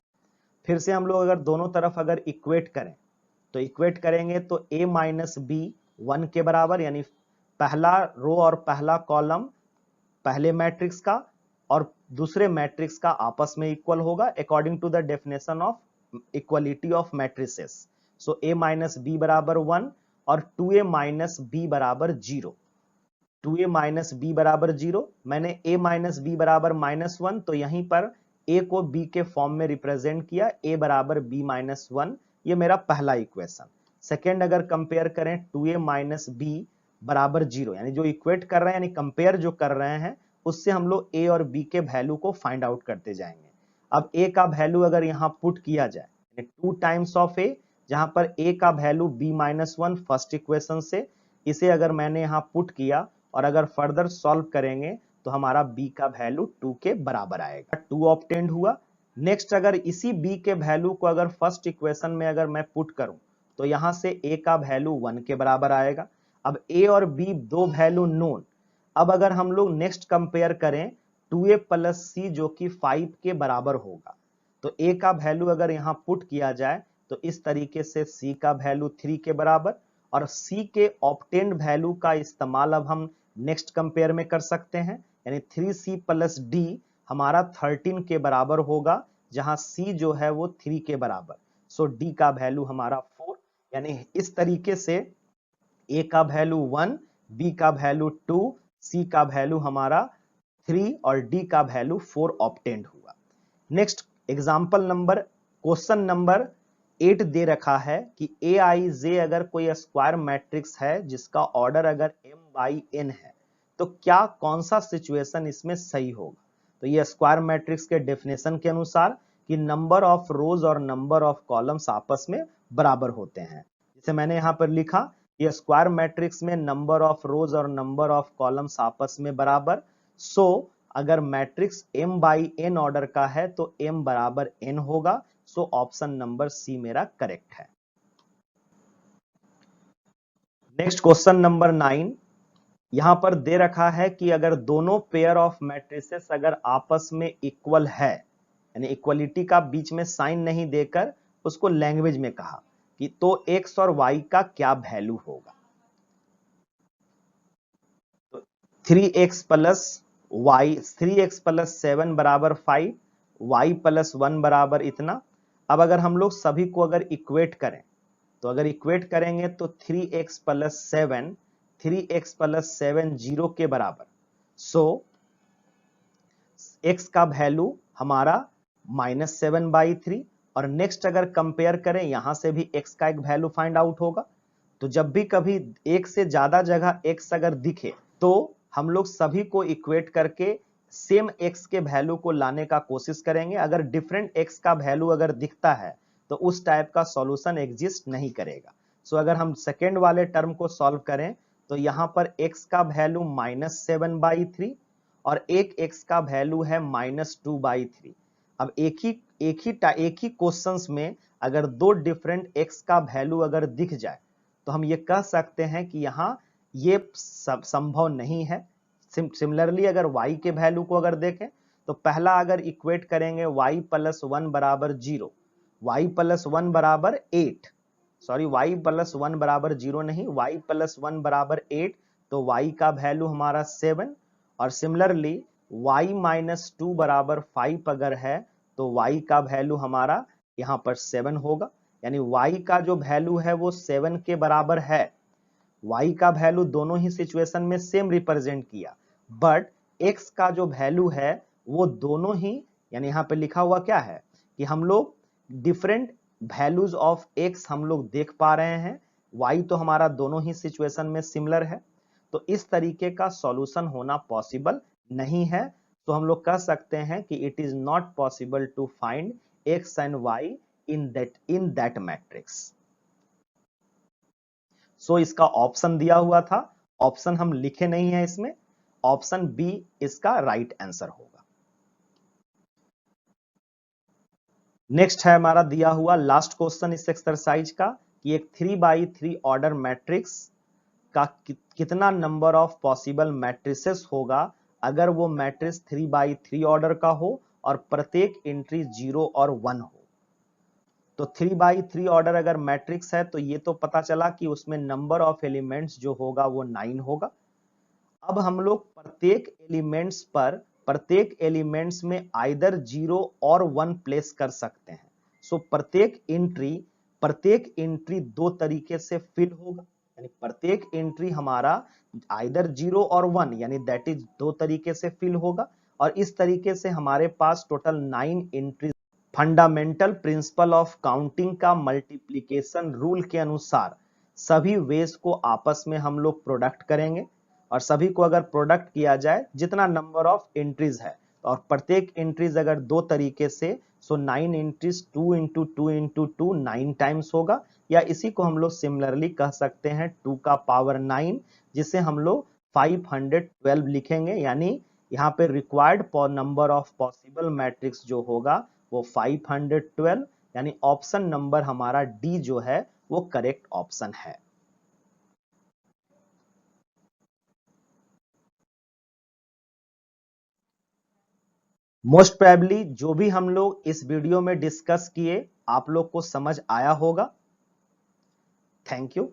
फिर से हम लोग अगर दोनों तरफ अगर इक्वेट करें तो इक्वेट करेंगे तो a माइनस बी 1 के बराबर, यानी पहला रो और पहला कॉलम पहले मैट्रिक्स का और दूसरे मैट्रिक्स का आपस में इक्वल होगा according to the definition of equality of matrices. So a minus b बराबर 1 और 2a माइनस बी बराबर 0। 2a माइनस बी बराबर 0, मैंने a माइनस बी बराबर -1, तो यहीं पर a को b के फॉर्म में रिप्रेजेंट किया, a बराबर b माइनस 1, ये मेरा पहला इक्वेशन। सेकेंड अगर कंपेयर करें 2a माइनस बी बराबर 0, यानी जो इक्वेट कर रहे हैं यानी कंपेयर जो कर रहे हैं उससे हम लोग a और b के वैल्यू को फाइंड आउट करते जाएंगे। अब a का वैल्यू अगर यहाँ पुट किया जाए 2 टाइम्स ऑफ a, जहां पर a का value b minus 1 first equation से, इसे अगर मैंने यहाँ पुट किया और अगर फर्दर सॉल्व करेंगे तो हमारा b का वैल्यू 2 के बराबर आएगा। 2 ऑब्टेन्ड हुआ। नेक्स्ट अगर इसी b के वैल्यू को अगर फर्स्ट इक्वेशन में अगर मैं पुट करूं तो यहां से a का वैल्यू 1 के बराबर आएगा। अब a और b दो वैल्यू नोन। अब अगर हम लोग नेक्स्ट कंपेयर करें 2a प्लस c जो कि 5 के बराबर होगा, तो a का वैल्यू अगर यहाँ पुट किया जाए तो इस तरीके से c का वैल्यू 3 के बराबर, और c के ऑब्टेन्ड वैल्यू का इस्तेमाल अब हम नेक्स्ट कंपेयर में कर सकते हैं, यानी 3c प्लस d हमारा 13 के बराबर होगा, जहां c जो है वो 3 के बराबर। सो d का वैल्यू हमारा 4, यानी इस तरीके से a का वैल्यू 1, b का वैल्यू 2, c का वैल्यू हमारा 3 और d का वैल्यू 4 ऑब्टेन्ड हुआ। Next example number question number 8 दे रखा है कि aij अगर कोई स्क्वायर मैट्रिक्स है जिसका ऑर्डर अगर m/n है तो क्या कौन सा सिचुएशन इसमें सही होगा। तो ये स्क्वायर मैट्रिक्स के डेफिनेशन के अनुसार कि नंबर ऑफ रोज और नंबर ऑफ कॉलम्स आपस में बराबर होते हैं। जैसे मैंने यहाँ पर लिखा, ये स्क्वायर मैट्रिक्स में नंबर ऑफ रोज और नंबर ऑफ कॉलम्स आपस में बराबर। सो अगर मैट्रिक्स m/n ऑर्डर का है तो m बराबर n होगा। सो ऑप्शन नंबर सी मेरा करेक्ट है। नेक्स्ट क्वेश्चन नंबर 9 यहां पर दे रखा है कि अगर दोनों पेयर ऑफ मैट्रिसेस अगर आपस में इक्वल है, यानी इक्वलिटी का बीच में साइन नहीं देकर उसको लैंग्वेज में कहा कि तो x और y का क्या वैल्यू होगा। तो 3x प्लस 7 बराबर 5, y प्लस 1 बराबर इतना। अब अगर हम लोग सभी को अगर इक्वेट करें तो अगर इक्वेट करेंगे तो 3x प्लस 7 0 के बराबर। सो x का वैल्यू हमारा -7/3, और नेक्स्ट अगर कंपेयर करें यहां से भी x का एक वैल्यू फाइंड आउट होगा। तो जब भी कभी एक से ज्यादा जगह x अगर दिखे तो हम लोग सभी को इक्वेट करके सेम x के वैल्यू को लाने का कोशिश करेंगे। अगर डिफरेंट x का वैल्यू अगर दिखता है तो उस टाइप का सॉल्यूशन एग्जिस्ट नहीं करेगा। सो अगर हम सेकेंड वाले टर्म को सॉल्व करें तो यहां पर x का वैल्यू -7/3 और एक x का वैल्यू है -2/3। अब एक ही क्वेश्चंस में अगर दो डिफरेंट x का वैल्यू अगर दिख जाए तो हम ये कह सकते हैं कि यहाँ ये संभव नहीं है। सिमिलरली अगर y के वैल्यू को अगर देखें तो पहला अगर इक्वेट करेंगे y प्लस 1 बराबर 0, y प्लस 1 बराबर 8, सॉरी y प्लस 1 बराबर 0 नहीं, y प्लस 1 बराबर 8, तो y का वैल्यू हमारा 7। और सिमिलरली y माइनस 2 बराबर 5 अगर है तो y का वैल्यू हमारा यहां पर 7 होगा, यानी y का जो वैल्यू है वो 7 के बराबर है। y का वैल्यू दोनों ही सिचुएशन में सेम रिप्रेजेंट किया, बट x का जो वैल्यू है वो दोनों ही, यानी यहां पे लिखा हुआ क्या है कि हम लोग डिफरेंट वैल्यूज ऑफ x हम लोग देख पा रहे हैं, y तो हमारा दोनों ही सिचुएशन में सिमिलर है, तो इस तरीके का सॉल्यूशन होना पॉसिबल नहीं है। तो हम लोग कह सकते हैं कि it is not possible to find x and y in that matrix. So इसका ऑप्शन दिया हुआ था, ऑप्शन हम लिखे नहीं है इसमें, ऑप्शन बी इसका राइट आंसर होगा। नेक्स्ट है हमारा दिया हुआ लास्ट क्वेश्चन इस एक्सरसाइज का कि एक 3x3 ऑर्डर मैट्रिक्स का कितना नंबर ऑफ पॉसिबल मैट्रिसेस होगा अगर वो मैट्रिक्स 3x3 ऑर्डर का हो और प्रत्येक एंट्री 0 और 1 हो। तो 3x3 ऑर्डर अगर मैट्रिक्स है तो ये तो पता चला कि उसमें नंबर ऑफ एलिमेंट्स जो होगा वो 9 होगा। अब हम लोग प्रत्येक एलिमेंट्स में आइदर 0 और 1 प्लेस कर सकते हैं। सो प्रत्येक एंट्री दो तरीके से फिल होगा, यानी प्रत्येक एंट्री हमारा आइदर 0 और 1 यानी दैट इज दो तरीके से फिल होगा, और इस तरीके से हमारे पास total 9 entry. Fundamental principle of counting का मल्टीप्लिकेशन रूल के अनुसार सभी वेज को आपस में हम लोग प्रोडक्ट करेंगे, और सभी को अगर प्रोडक्ट किया जाए जितना नंबर ऑफ एंट्रीज है, और प्रत्येक एंट्रीज अगर दो तरीके से, सो 9 एंट्रीज 2 इंटू 2 इंटू 2 9 टाइम्स होगा, या इसी को हम लोग सिमिलरली कह सकते हैं 2 का पावर 9, जिसे हम लोग 512 लिखेंगे, यानी यहाँ पे required number of possible matrix जो होगा वो 512, यानी ऑप्शन नंबर हमारा डी जो है वो करेक्ट ऑप्शन है। मोस्ट प्रोबेबली जो भी हम लोग इस वीडियो में डिस्कस किए आप लोग को समझ आया होगा। Thank you.